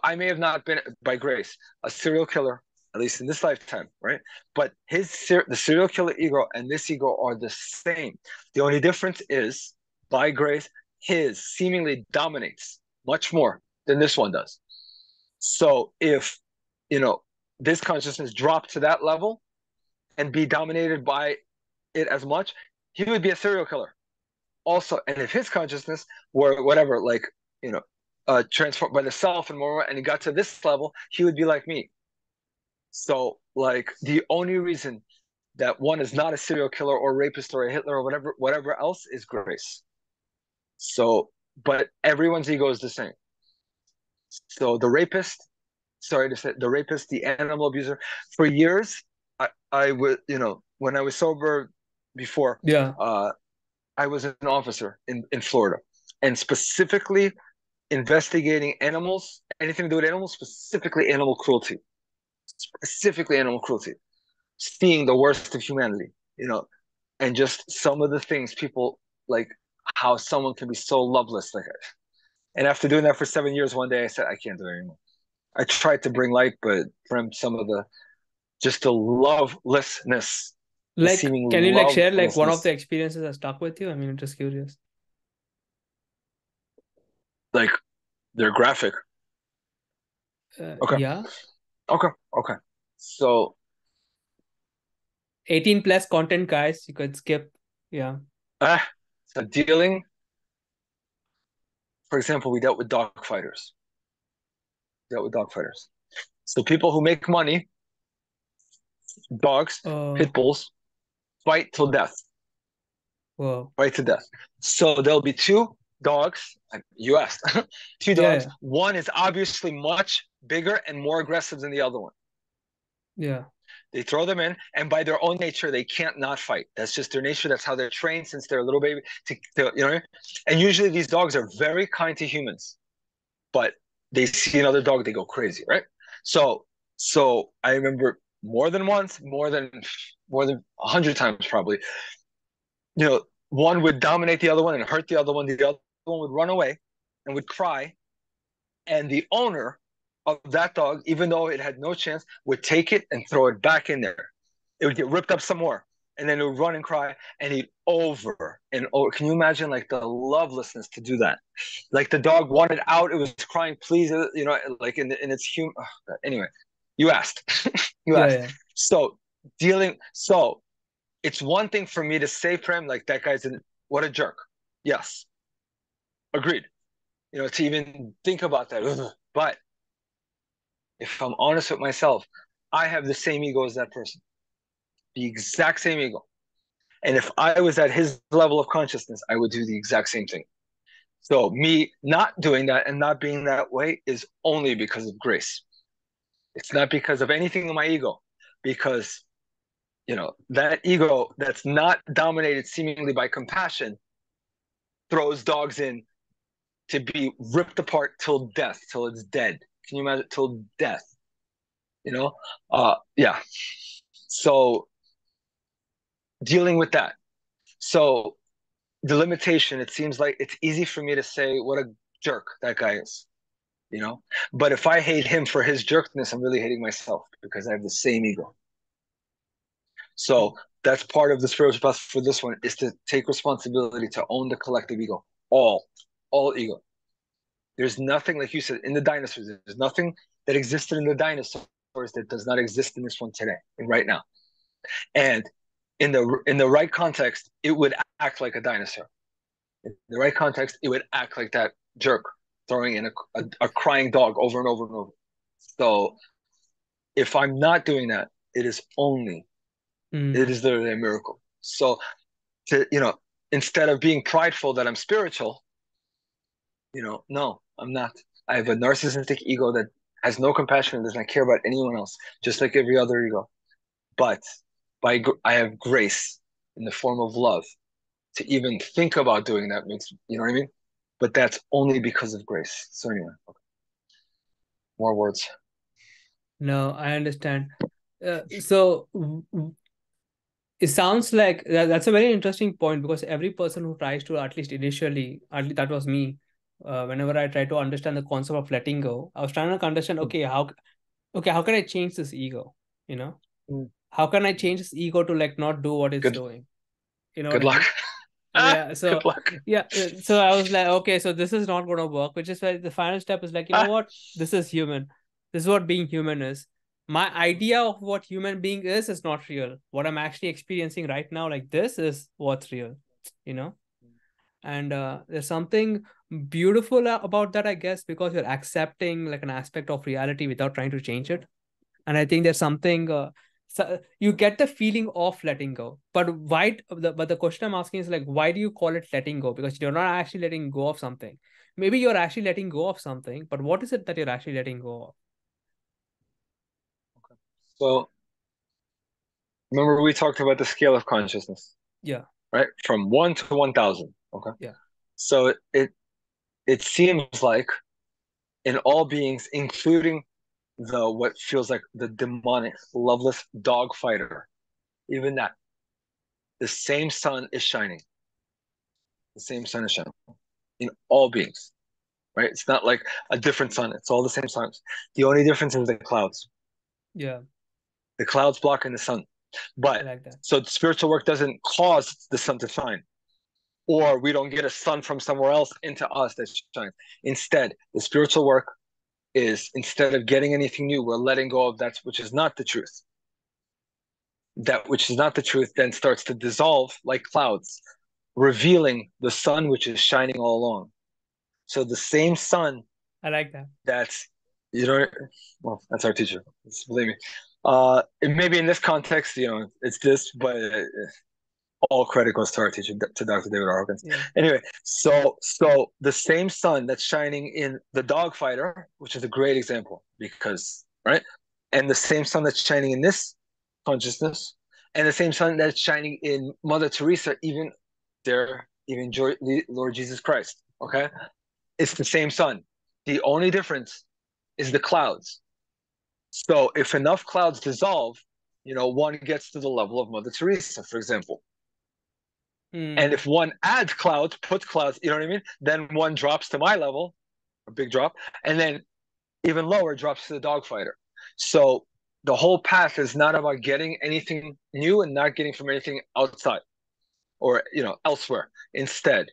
I may have not been by grace a serial killer, at least in this lifetime, right? But the serial killer ego and this ego are the same. The only difference is, by grace, his seemingly dominates much more than this one does. So if, this consciousness dropped to that level and be dominated by it as much, he would be a serial killer. Also, and if his consciousness were whatever, like, transformed by the self and more, and he got to this level, he would be like me. So, like, the only reason that one is not a serial killer or rapist or a Hitler or whatever else is grace. So, but everyone's ego is the same. So the rapist, sorry to say, the rapist, the animal abuser, for years, I would, when I was sober before, Yeah. I was an officer in Florida, and specifically investigating animals, anything to do with animals, specifically animal cruelty, seeing the worst of humanity, and just some of the things people like, how someone can be so loveless like it. And after doing that for 7 years, one day I said, I can't do it anymore. I tried to bring light, but from some of the lovelessness, the Like, seeming can you like share like one of the lovelessness, experiences that stuck with you? I mean, I'm just curious. like they're graphic. Okay, Yeah. okay. So, 18 plus content, guys. You could skip. Yeah. so dealing, for example, we dealt with dog fighters. So people who make money, dogs, pit bulls, fight till death. Whoa. Fight to death. So there'll be two dogs. You asked. Two dogs. Yeah. One is obviously much bigger and more aggressive than the other one. Yeah. They throw them in, and by their own nature, they can't not fight. That's just their nature. That's how they're trained since they're a little baby. And usually these dogs are very kind to humans, but they see another dog, they go crazy, right? So I remember more than once, more than 100 times probably. One would dominate the other one and hurt the other one. The other one would run away and would cry, and the owner of that dog, even though it had no chance, would take it and throw it back in there. It would get ripped up some more, and then it would run and cry, and he'd over and over. Can you imagine like the lovelessness to do that? Like the dog wanted out, it was crying, please, like in its human. Anyway, you asked, Yeah. So it's one thing for me to say for him, like, that guy's what a jerk. Yes, agreed. To even think about that. But if I'm honest with myself, I have the same ego as that person, the exact same ego. And if I was at his level of consciousness, I would do the exact same thing. So me not doing that and not being that way is only because of grace. It's not because of anything in my ego, because that ego that's not dominated seemingly by compassion throws dogs in to be ripped apart till death, till it's dead. Can you imagine? Till death, yeah. So dealing with that. So the limitation, it seems like it's easy for me to say what a jerk that guy is, but if I hate him for his jerkness, I'm really hating myself because I have the same ego. So that's part of the spiritual path for this one, is to take responsibility to own the collective ego, all ego. There's nothing, like you said, in the dinosaurs, there's nothing that existed in the dinosaurs that does not exist in this one today and right now. And in the right context, it would act like a dinosaur. In the right context, it would act like that jerk throwing in a crying dog over and over and over. So if I'm not doing that, it is literally a miracle. So instead of being prideful that I'm spiritual, no, I'm not. I have a narcissistic ego that has no compassion and does not care about anyone else, just like every other ego. But I have grace in the form of love to even think about doing that. Makes, you know what I mean? But that's only because of grace. So anyway, okay. More words. No, I understand. So it sounds like that's a very interesting point, because every person who tries to, at least initially, at least that was me, whenever I try to understand the concept of letting go, I was trying to understand, how can I change this ego? Mm. How can I change this ego to like not do what it's Good. doing? You know Good what I luck. mean? Yeah. Good So luck. yeah. So I was like, okay, so this is not gonna work, which is why the final step is like, you know what? This is human. This is what being human is. My idea of what human being is not real. What I'm actually experiencing right now, like this, is what's real. You know? And there's something beautiful about that, I guess, because you're accepting like an aspect of reality without trying to change it. And I think there's something so you get the feeling of letting go. But the question I'm asking is like, why do you call it letting go? Because you're not actually letting go of something. Maybe you're actually letting go of something, but what is it that you're actually letting go of? So remember we talked about the scale of consciousness, Yeah. right? From 1 to 1,000. Okay. Yeah. So it seems like in all beings, including the what feels like the demonic, loveless dog fighter, even that, the same sun is shining. The same sun is shining in all beings, right? It's not like a different sun. It's all the same sun. The only difference is the clouds. Yeah. The clouds blocking the sun. I But like that. so spiritual work doesn't cause the sun to shine, or we don't get a sun from somewhere else into us that shines. Instead, the spiritual work is instead of getting anything new, we're letting go of that which is not the truth. That which is not the truth then starts to dissolve like clouds, revealing the sun which is shining all along. So the same sun I like that. that's, you know, well, that's our teacher. Believe me. Maybe in this context, it's this, but all credit goes to our teacher, to Dr. David R. Hawkins. Yeah. Anyway, so the same sun that's shining in the dog fighter, which is a great example because, right? And the same sun that's shining in this consciousness, and the same sun that's shining in Mother Teresa, even there, even Lord Jesus Christ. Okay, it's the same sun. The only difference is the clouds. So if enough clouds dissolve, one gets to the level of Mother Teresa, for example. And Hmm. if one adds clouds, puts clouds, you know what I mean? Then one drops to my level, a big drop, and then even lower drops to the dogfighter. So the whole path is not about getting anything new and not getting from anything outside or elsewhere. Instead,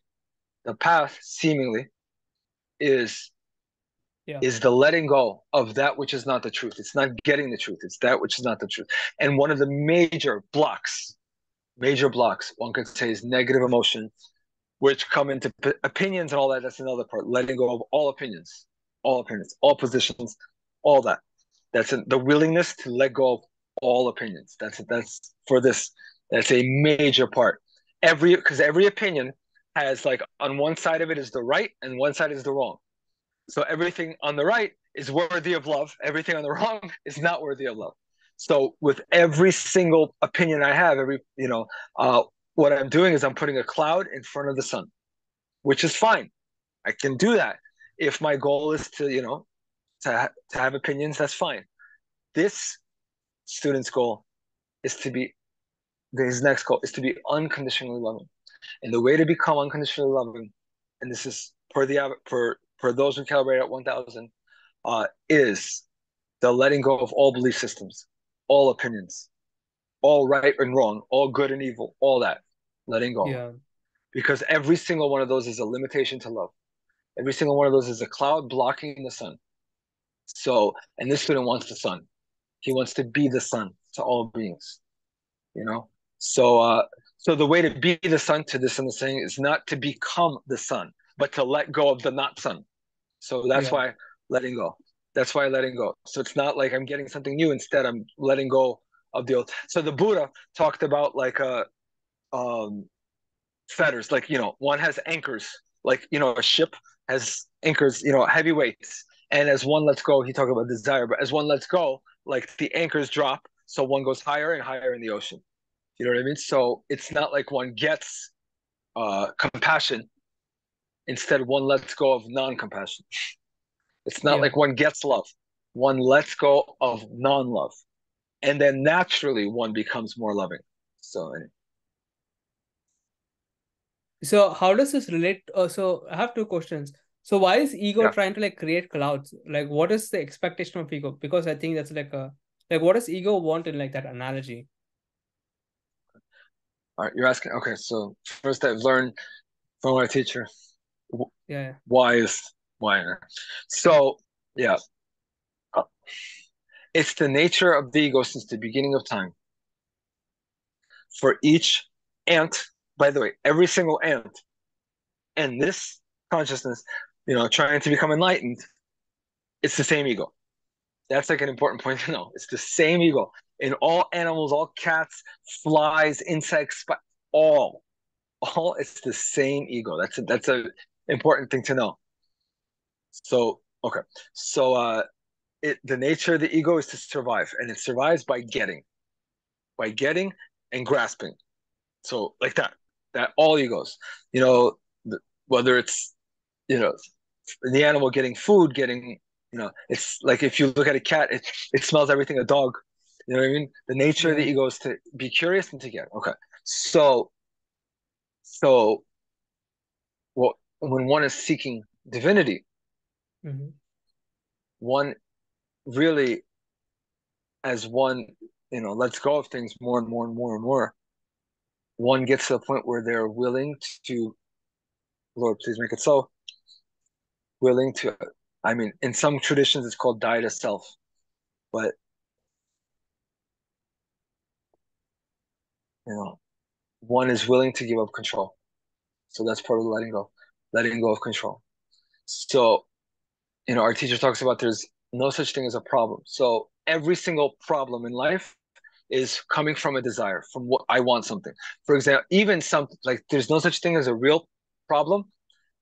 the path seemingly is Yeah. is the letting go of that which is not the truth. It's not getting the truth. It's that which is not the truth. And one of the major blocks, one could say, is negative emotion, which come into opinions and all that. That's another part. Letting go of all opinions, all positions, all that. That's the willingness to let go of all opinions. That's for this. That's a major part. Because every opinion has, like, on one side of it is the right and one side is the wrong. So everything on the right is worthy of love. Everything on the wrong is not worthy of love. So with every single opinion I have, what I'm doing is I'm putting a cloud in front of the sun, which is fine. I can do that. If my goal is to have opinions, that's fine. This student's goal is to be his next goal is to be unconditionally loving. And the way to become unconditionally loving, and this is for those who calibrate at 1,000, is the letting go of all belief systems, all opinions, all right and wrong, all good and evil, all that, letting go. Yeah. Because every single one of those is a limitation to love. Every single one of those is a cloud blocking the sun. So, and this student wants the sun. He wants to be the sun to all beings, you know? So, so the way to be the sun to this and the saying is not to become the sun, but to let go of the not sun. So that's Yeah. why letting go. That's why letting go. So it's not like I'm getting something new. Instead, I'm letting go of the old. So the Buddha talked about like um, fetters. Like one has anchors. Like a ship has anchors. Heavy weights. And as one lets go, he talked about desire. But as one lets go, like the anchors drop, so one goes higher and higher in the ocean. You know what I mean? So it's not like one gets compassion. Instead, one lets go of non-compassion. It's not Yeah. like one gets love. One lets go of non-love. And then naturally one becomes more loving. So So how does this relate? So I have two questions. So why is ego yeah. trying to like create clouds? Like what is the expectation of ego? Because I think that's like what does ego want in like that analogy? All right, you're asking. Okay, so first I've learned from my teacher Yeah. why is why. So yeah, uh, it's the nature of the ego since the beginning of time. For each ant, by the way, every single ant and this consciousness, trying to become enlightened, it's the same ego. That's like an important point to know. It's the same ego in all animals, all cats, flies, insects, all. It's the same ego. That's a important thing to know. So okay, so the nature of the ego is to survive, and it survives by getting and grasping. So like that all egos, you know, whether it's you know the animal getting food, getting it's like if you look at a cat, it smells everything a dog. You know what I mean? The nature of the Yeah. ego is to be curious and to get. Okay, so well, when one is seeking divinity, Hmm. one really, as one lets go of things more and more and more and more, one gets to the point where they're willing to, Lord, please make it so, willing to, I mean, in some traditions it's called die to self, but one is willing to give up control. So that's part of letting go of control. So, our teacher talks about there's no such thing as a problem. So every single problem in life is coming from a desire, from what I want something. For example, even something like there's no such thing as a real problem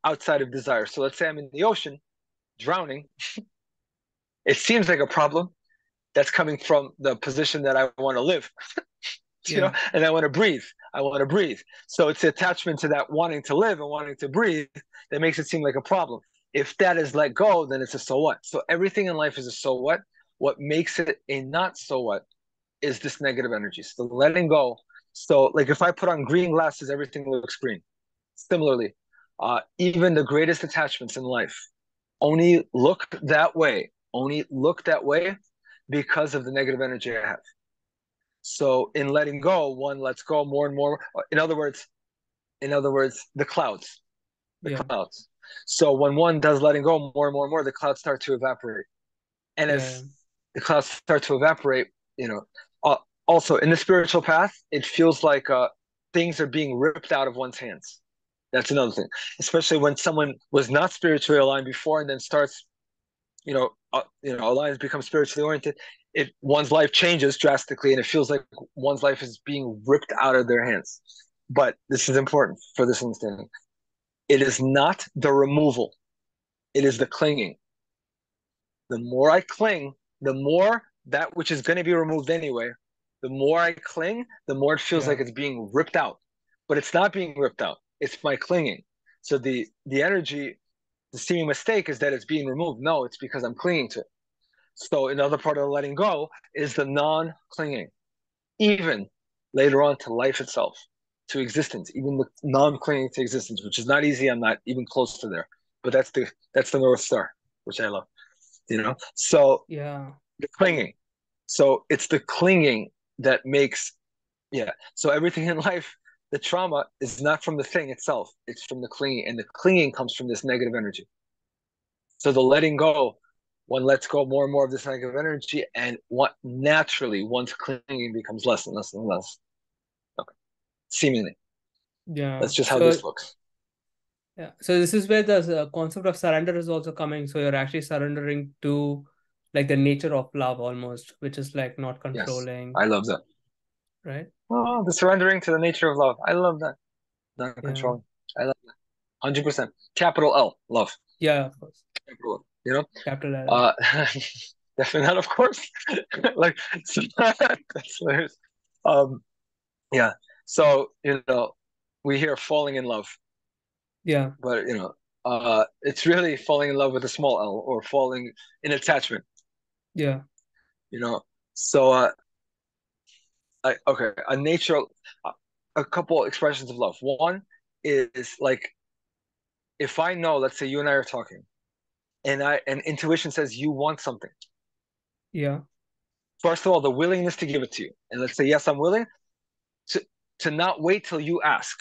outside of desire. So let's say I'm in the ocean drowning. It seems like a problem that's coming from the position that I want to live, Yeah. and I want to breathe. I want to breathe. So it's the attachment to that wanting to live and wanting to breathe that makes it seem like a problem. If that is let go, then it's a so what. So everything in life is a so what. What makes it a not so what is this negative energy. So letting go. So like if I put on green glasses, everything looks green. Similarly, even the greatest attachments in life only look that way because of the negative energy I have. So in letting go, one lets go more and more. In other words, the clouds, the Yeah. clouds. So when one does letting go more and more and more, the clouds start to evaporate. And Yeah. as the clouds start to evaporate, you know, uh, also in the spiritual path, it feels like things are being ripped out of one's hands. That's another thing, especially when someone was not spiritually aligned before and then starts, aligned, becomes spiritually oriented. One's life changes drastically, and it feels like one's life is being ripped out of their hands. But this is important for this understanding. It is not the removal; it is the clinging. The more I cling, the more that which is going to be removed anyway, the more I cling, the more it feels like Yeah. it's being ripped out. But it's not being ripped out. It's my clinging. So the energy, the seeming mistake is that it's being removed. No, it's because I'm clinging to it. So another part of letting go is the non-clinging, even later on to life itself, to existence, even the non-clinging to existence, which is not easy. I'm not even close to there. But that's the North Star, which I love. So Yeah. the clinging. So it's the clinging that makes, yeah. So everything in life, the trauma is not from the thing itself, it's from the clinging. And the clinging comes from this negative energy. So the letting go, one lets go more and more of this negative energy, and what naturally one's clinging becomes less and less and less. Okay. Seemingly. Yeah. That's just how So this looks. yeah. So this is where the concept of surrender is also coming. So you're actually surrendering to like the nature of love almost, which is like not Yes. controlling, I love that. right? Oh, the surrendering to the nature of love. I love that. Not Yeah. controlling. I love that. 100%. Capital L, love. Yeah, of course. Capital L, you know? Capital L. Uh, definitely not, of course. Like, that's hilarious. Um, yeah. So, we hear falling in love, Yeah. but it's really falling in love with a small L or falling in attachment, Yeah. you know. So, okay, uh, a couple expressions of love. One is like if I know, let's say you and I are talking, and intuition says you want something. Yeah. First of all, the willingness to give it to you, and let's say yes, I'm willing. to not wait till you ask,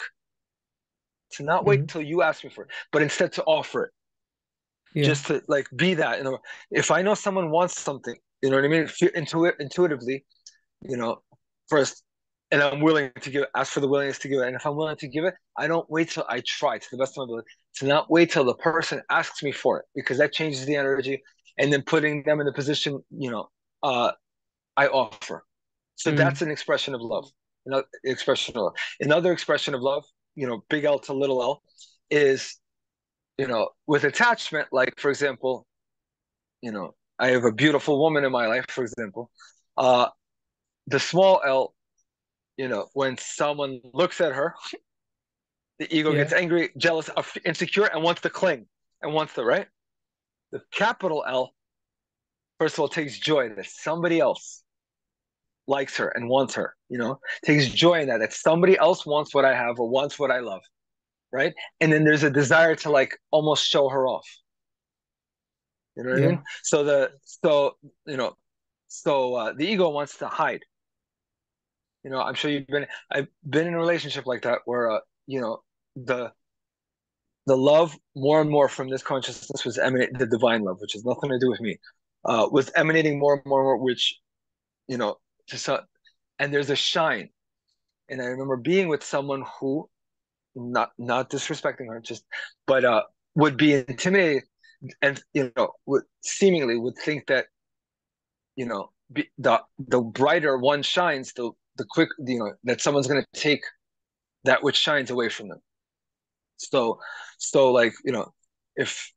to not wait Mm-hmm. till you ask me for it, but instead to offer it, Yeah. just to like be that. If I know someone wants something, you know what I mean, intuitively, you know, first, and I'm willing to give, ask for the willingness to give it. And if I'm willing to give it, I don't wait till I try to the best of my ability to not wait till the person asks me for it, because that changes the energy. And then putting them in the position, I offer. So Mm. that's an expression of love. Another expression of love. Another expression of love, big L to little L, is, with attachment, like, for example, I have a beautiful woman in my life, for example. Uh, the small L, when someone looks at her, the ego Yeah. gets angry, jealous, insecure, and wants to cling and wants to, right? The capital L, first of all, takes joy that somebody else likes her and wants her, takes joy in that somebody else wants what I have or wants what I love, right? And then there's a desire to like almost show her off. You know what I mean? Yeah. The ego wants to hide. I'm sure I've been in a relationship like that where, the love more and more from this consciousness was emanating, the divine love, which has nothing to do with me, was emanating more and more, which, just, and there's a shine. And I remember being with someone who, not disrespecting her, but would be intimidated, and would think that, the brighter one shines, the quick, that someone's going to take that which shines away from them. So like, if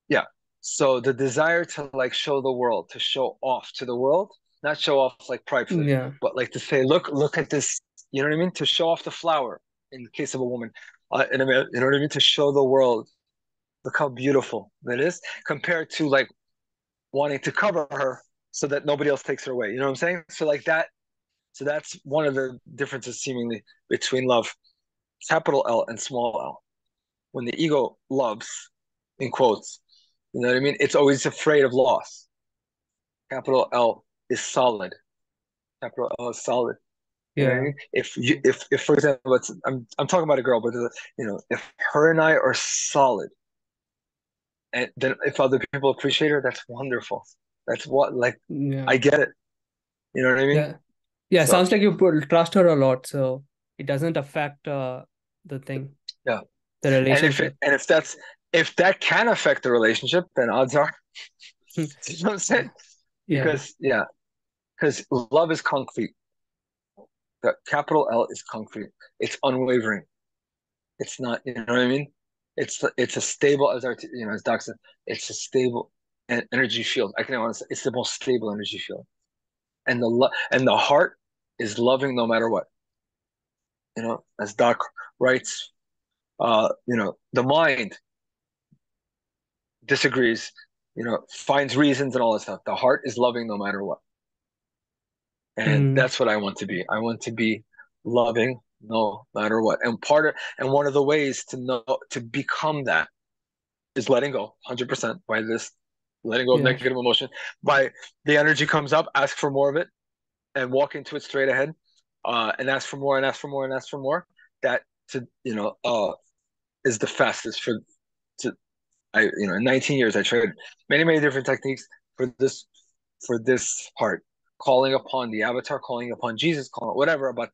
yeah, so the desire to like show the world, to show off to the world, not show off like pridefully, Yeah. but like to say, look at this, you know what I mean? To show off the flower in the case of a woman, in a man, you know what I mean? To show the world, look how beautiful that is, compared to like wanting to cover her so that nobody else takes her away. You know what I'm saying? So like that, so that's one of the differences seemingly between love, capital L and small L. When the ego loves, in quotes, you know what I mean? It's always afraid of loss. Capital L is solid. Capital L is solid. You know what I Yeah. mean? If for example, I'm talking about a girl, but if her and I are solid, and then if other people appreciate her, that's wonderful. That's what, like, Yeah. I get it. You know what I mean? Yeah. Yeah. So Sounds like you trust her a lot, so it doesn't affect the thing, yeah, the and relationship. if that can affect the relationship, then odds are, you know what I'm saying? Yeah. Because love is concrete. The capital L is concrete. It's unwavering. It's not, you know what I mean? It's a stable, as Doc said, it's a stable energy field. I can honestly, it's the most stable energy field. And the heart is loving no matter what. As Doc writes, the mind disagrees, finds reasons and all that stuff. The heart is loving no matter what. And Mm. that's what I want to be. I want to be loving no matter what. And one of the ways to become that is letting go 100% by this, letting go of Yeah. negative emotion. By the energy comes up, ask for more of it and walk into it straight ahead, and ask for more and ask for more and ask for more. That is the fastest in 19 years I tried many, many different techniques for this part. Calling upon the avatar, calling upon Jesus, calling whatever about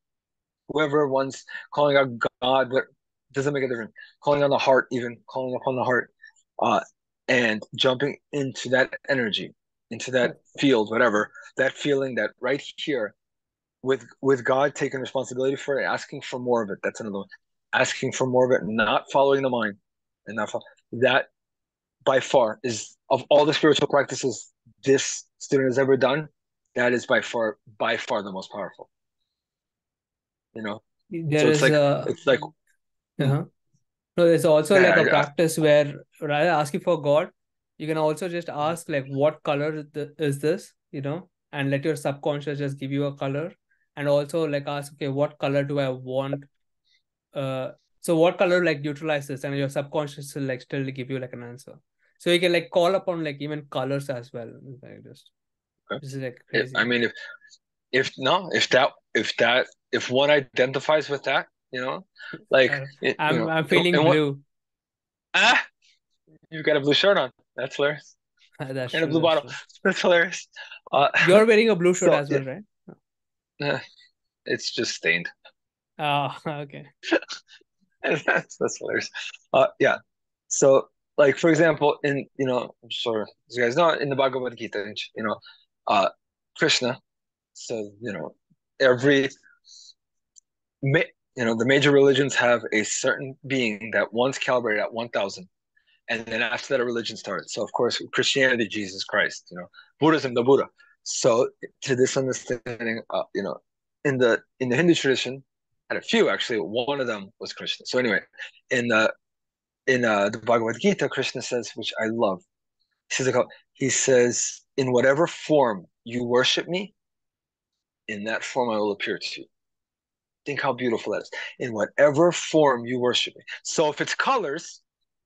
whoever one's calling out God, but doesn't make a difference. Calling on the heart, even calling upon the heart, uh, and jumping into that energy, into that field, whatever that feeling, that right here, with God taking responsibility for it, asking for more of it. That's another one. Asking for more of it, not following the mind, and that by far is, of all the spiritual practices this student has ever done, that is by far the most powerful. You know, There so it's is like a it's like uh-huh. No, there's also like yeah, a practice where rather asking for God, you can also just ask like what color is this, and let your subconscious just give you a color, and also like ask, okay, what color do I want? Uh, so what color like neutralize this, and your subconscious will like still give you like an answer. So you can like call upon like even colors as well. Like just okay. this is like I crazy. mean, if no, if that if one identifies with that, like I'm feeling and what blue. ah, you got a blue shirt on. That's hilarious. That's And a true. blue That's bottle. true. That's hilarious. Uh, You're wearing a blue shirt so as well, right? yeah, it's just stained. Oh, okay. That's hilarious. Yeah. So, like for example, I'm sure you guys know in the Bhagavad Gita, uh, Krishna. So, every ma the major religions have a certain being that one's calibrated at 1,000, and then after that, a religion starts. So, of course, Christianity, Jesus Christ. Buddhism, the Buddha. So, to this understanding, in the Hindu tradition, had a few actually. One of them was Krishna. So anyway, in the Bhagavad Gita, Krishna says, which I love. He says, in whatever form you worship me, in that form I will appear to you. Think how beautiful that is. In whatever form you worship me. So if it's colors,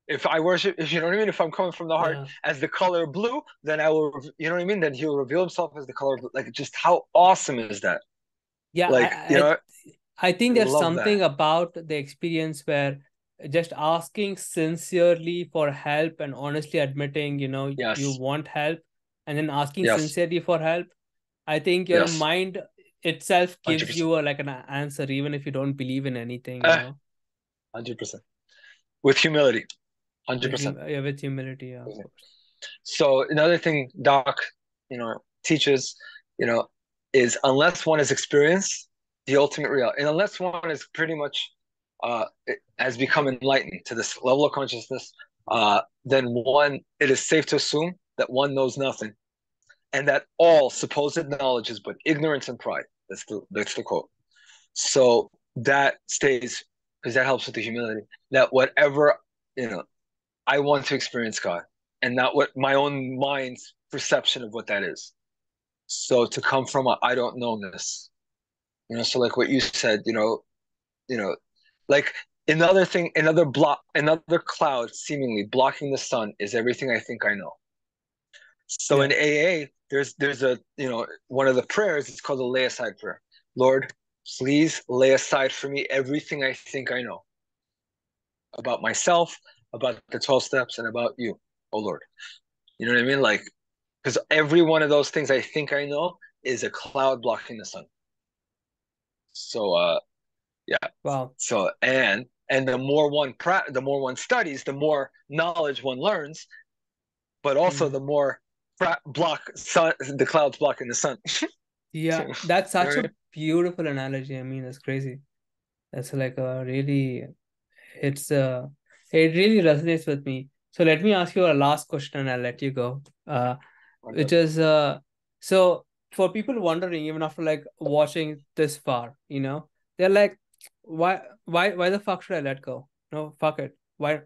if I worship, if you know what I mean, if I'm coming from the heart Yeah. as the color blue, then I will, you know what I mean? Then he'll reveal himself as the color blue. Like, just how awesome is that? Yeah, Like, I think I there's love something that. about the experience where just asking sincerely for help and honestly admitting, you Yes, want help, and then asking yes, sincerely for help. I think your yes, mind itself gives 100%. you like an answer, even if you don't believe in anything, 100%. With humility, 100%. Yeah, with humility, yeah, of course. So another thing Doc, teaches, you know, is unless one has experienced the ultimate reality, and unless one is pretty much has become enlightened to this level of consciousness, then it is safe to assume that one knows nothing, and that all supposed knowledge is but ignorance and pride. That's the quote. So that stays because that helps with the humility. That whatever you know I want to experience God and not what my own mind's perception of what that is. So to come from a I don't know this, so like what you said, you know, like another cloud seemingly blocking the sun is everything I think I know. So in Yeah. AA, there's a one of the prayers, it's called the lay aside prayer. Lord, please lay aside for me everything I think I know about myself, about the 12 steps, and about you, oh Lord. You know what I mean? Like, because every one of those things I think I know is a cloud blocking the sun. So yeah. Wow. So and the more one studies, the more knowledge one learns, but also Mhm. the more the clouds blocking the sun. Yeah, You that's know such what I a beautiful analogy. I mean, that's crazy. That's like a really, it's it really resonates with me. So let me ask you a last question and I'll let you go. mean? Which is so for people wondering, even after like watching this far, they're like, why the fuck should I let go? No, fuck it. Why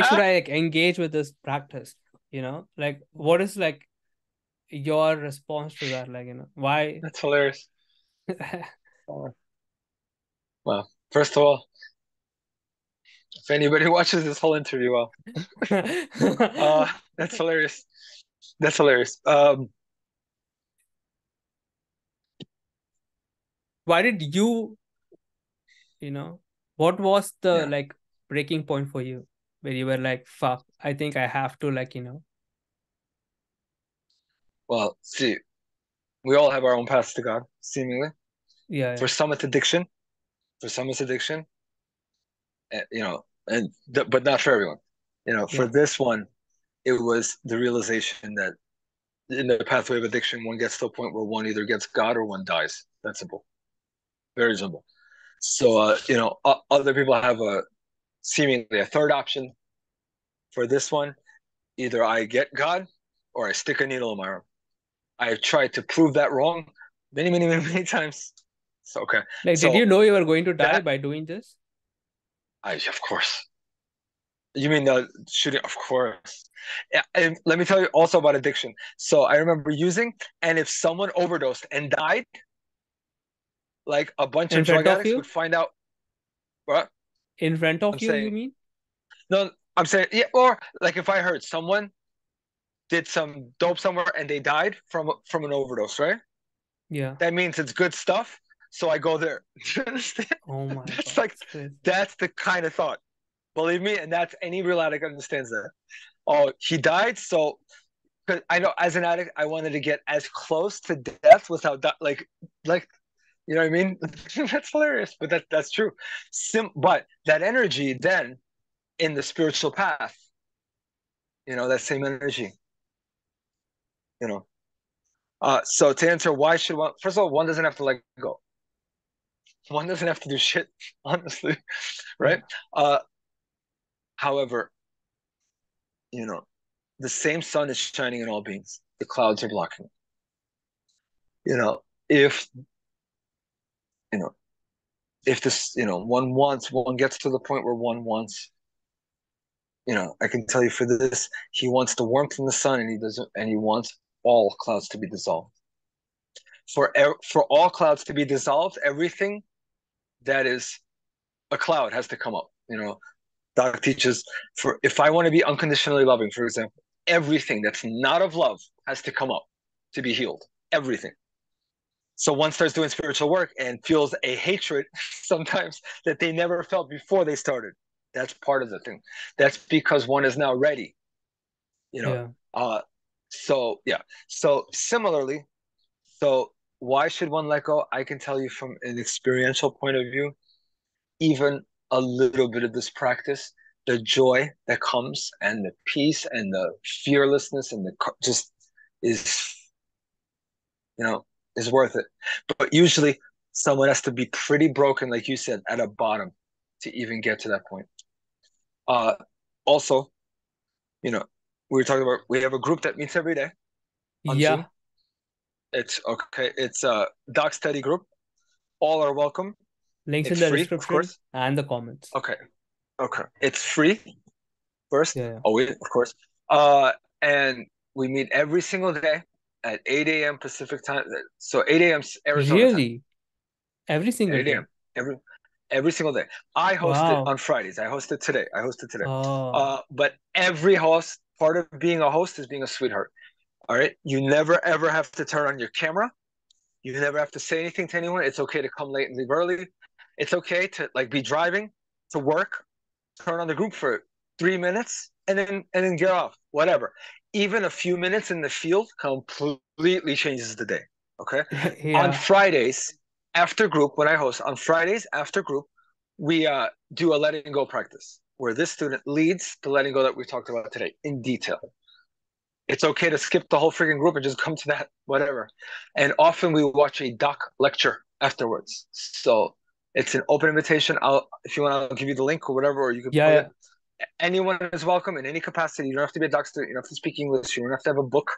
should Ah, I like engage with this practice? Like what is like your response to that? Like, why? that's hilarious. Uh, well, first of all, if anybody watches this whole interview, well, that's hilarious. That's hilarious. Why did you know, what was the Yeah. like breaking point for you where you were like, fuck, I think I have to like, Well, see, we all have our own paths to God, seemingly. yeah, For yeah, some, it's addiction. For some, it's addiction. But not for everyone. For yeah. this one, it was the realization that in the pathway of addiction, one gets to a point where one either gets God or one dies. That's simple, very simple. So, other people have seemingly a third option. For this one, either I get God or I stick a needle in my arm. I've tried to prove that wrong many, many, many, many times. So, okay. Like, did you So know you were going to die that, by doing this? of course. You mean the shooting? Of course. Yeah, and let me tell you also about addiction. So I remember using, and if someone overdosed and died, like a bunch In of front drug of addicts would you? find out. What In front I'm of you, you saying? mean? No, I'm saying yeah. Or like if I heard someone did some dope somewhere and they died from an overdose, right? Yeah. That means it's good stuff. so I go there. Do you understand? Oh my That's God, like it's crazy. that's the kind of thought. Believe me, and that's any real addict understands that. Oh, he died, so because I know as an addict, I wanted to get as close to death without like you know what I mean? That's hilarious, but that's true. But that energy then in the spiritual path, that same energy, you know. So to answer why should one, first of all, one doesn't have to let go. One doesn't have to do shit, honestly, Yeah. right? However, you know, the same sun is shining in all beings. The clouds are blocking it. If you know, if this, one gets to the point where one wants, I can tell you for this, he wants the warmth in the sun, and he wants all clouds to be dissolved. For all clouds to be dissolved, everything that is a cloud has to come up. Doc teaches if I want to be unconditionally loving, for example, everything that's not of love has to come up to be healed. Everything. So one starts doing spiritual work and feels a hatred sometimes that they never felt before they started. That's part of the thing. That's because one is now ready. You know. Yeah. So yeah. So similarly, why should one let go? I can tell you from an experiential point of view, even a little bit of this practice, the joy that comes and the peace and the fearlessness and the just is, is worth it. But usually someone has to be pretty broken, like you said, at a bottom to even get to that point. Also, we were talking about, we have a group that meets every day on Zoom. Yeah. It's okay. It's a doc study group. All are welcome. Links in It's the free, of description course. and the comments. Okay. Okay. It's free first. Yeah. Oh, of course. And we meet every single day at 8 a.m. Pacific time. So 8 a.m. Arizona time. Really? Every single 8 day? a.m. every single day. I host it Wow. on Fridays. I host it today. Oh, But every host, part of being a host is being a sweetheart. All right. You never ever have to turn on your camera. You never have to say anything to anyone. It's okay to come late and leave early. It's okay to be driving to work, turn on the group for 3 minutes, and then get off. Whatever. Even a few minutes in the field completely changes the day. Okay. On yeah. Fridays after group, when I host on Fridays after group, we do a letting go practice where this student leads the letting go that we talked about today in detail. It's okay to skip the whole freaking group and just come to that, whatever. And often we watch a doc lecture afterwards. So it's an open invitation. If you want, I'll give you the link or whatever, or you can Yeah. put Yeah. it. Anyone is welcome in any capacity. You don't have to be a doc student. You don't have to speak English. You don't have to have a book.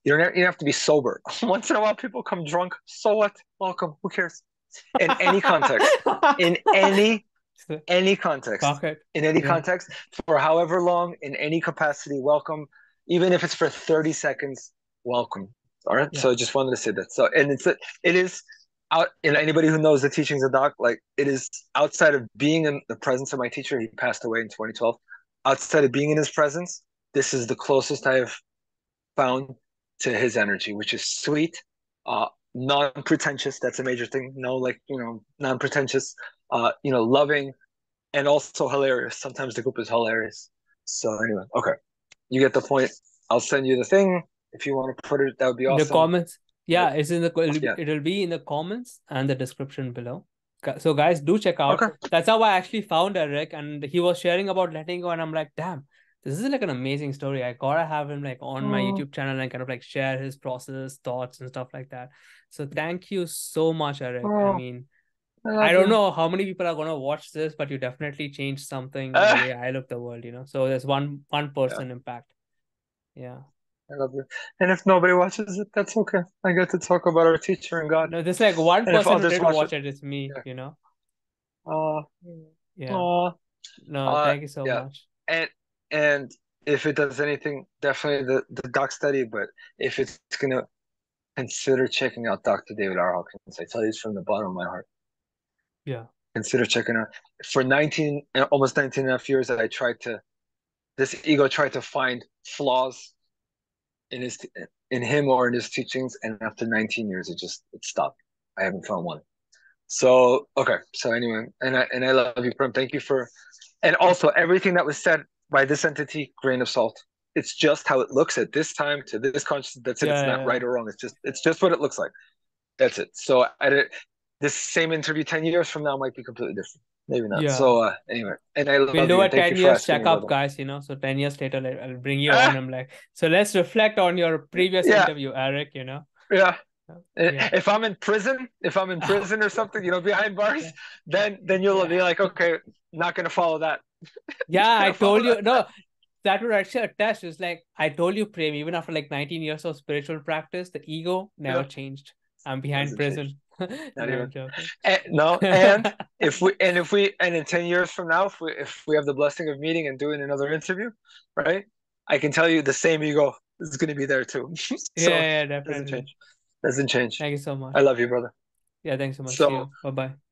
You don't have to be sober. Once in a while, people come drunk. So what? Welcome. Who cares? In any context, in any context, Pocket. in any Yeah. context, for however long, in any capacity, welcome. Even if it's for 30 seconds, welcome. All right. Yeah. So I just wanted to say that. So, and it is out. And anybody who knows the teachings of Doc, it is outside of being in the presence of my teacher. He passed away in 2012. Outside of being in his presence, this is the closest I have found to his energy, which is sweet, non-pretentious. That's a major thing. No, non-pretentious, loving, and also hilarious. Sometimes the group is hilarious. So anyway, okay, you get the point. I'll send you the thing if you want to put it. That would be In the awesome. comments. But Yeah, yeah, it'll be in the comments and the description below. So guys, do check out. okay. That's how I actually found Eric, and he was sharing about letting go, and I'm like, damn, this is like an amazing story. I gotta have him on my Oh, YouTube channel and kind of share his process, thoughts, and stuff like that. So thank you so much, Eric. I oh, mean, I I love don't you. know how many people are gonna watch this, but you definitely changed something the way I look the world. So there's one Yeah, person impact. Yeah. I love you. And if nobody watches it, that's okay. I get to talk about our teacher and God. No, there's one And if person who others did watch it, watch it. It's me. yeah. Uh, Yeah. uh, No, thank you so yeah. much. And if it does anything, definitely the doc study. But if it's gonna consider checking out Dr. David R. Hawkins, I tell you this from the bottom of my heart. Yeah. Consider checking out. For 19, almost 19 and a half years, that this ego tried to find flaws in him or in his teachings, and after 19 years, it stopped. I haven't found one. So okay. So anyway, and I love you, Prem. Thank you for, and also everything that was said by this entity, grain of salt. It's just how it looks at this time to this consciousness. That's it. Yeah, It's not yeah, right or wrong. It's just what it looks like. That's it. So this same interview 10 years from now might be completely different. Maybe not. yeah. So anyway, and I We'll love do you a and thank 10 you for years asking me, checkup, brother. guys, So 10 years later, I'll bring you on. Ah, I'm like, so let's reflect on your previous yeah, interview, Eric, yeah. Yeah. If I'm in prison or something, behind bars, then you'll Yeah. be like, okay, not gonna follow that. Yeah, I Gonna told follow you. that. No, that would actually attest. It's like I told you, Prem, even after like 19 years of spiritual practice, the ego never Yeah, changed. I'm behind hasn't changed. prison. Not No, even. I'm joking. No, and if we in 10 years from now, if we have the blessing of meeting and doing another interview, right? I can tell you the same ego is going to be there too. So Yeah, yeah, doesn't definitely. change. Doesn't change. Thank you so I much. love you, brother. Yeah, thanks so much. See So you. Bye bye.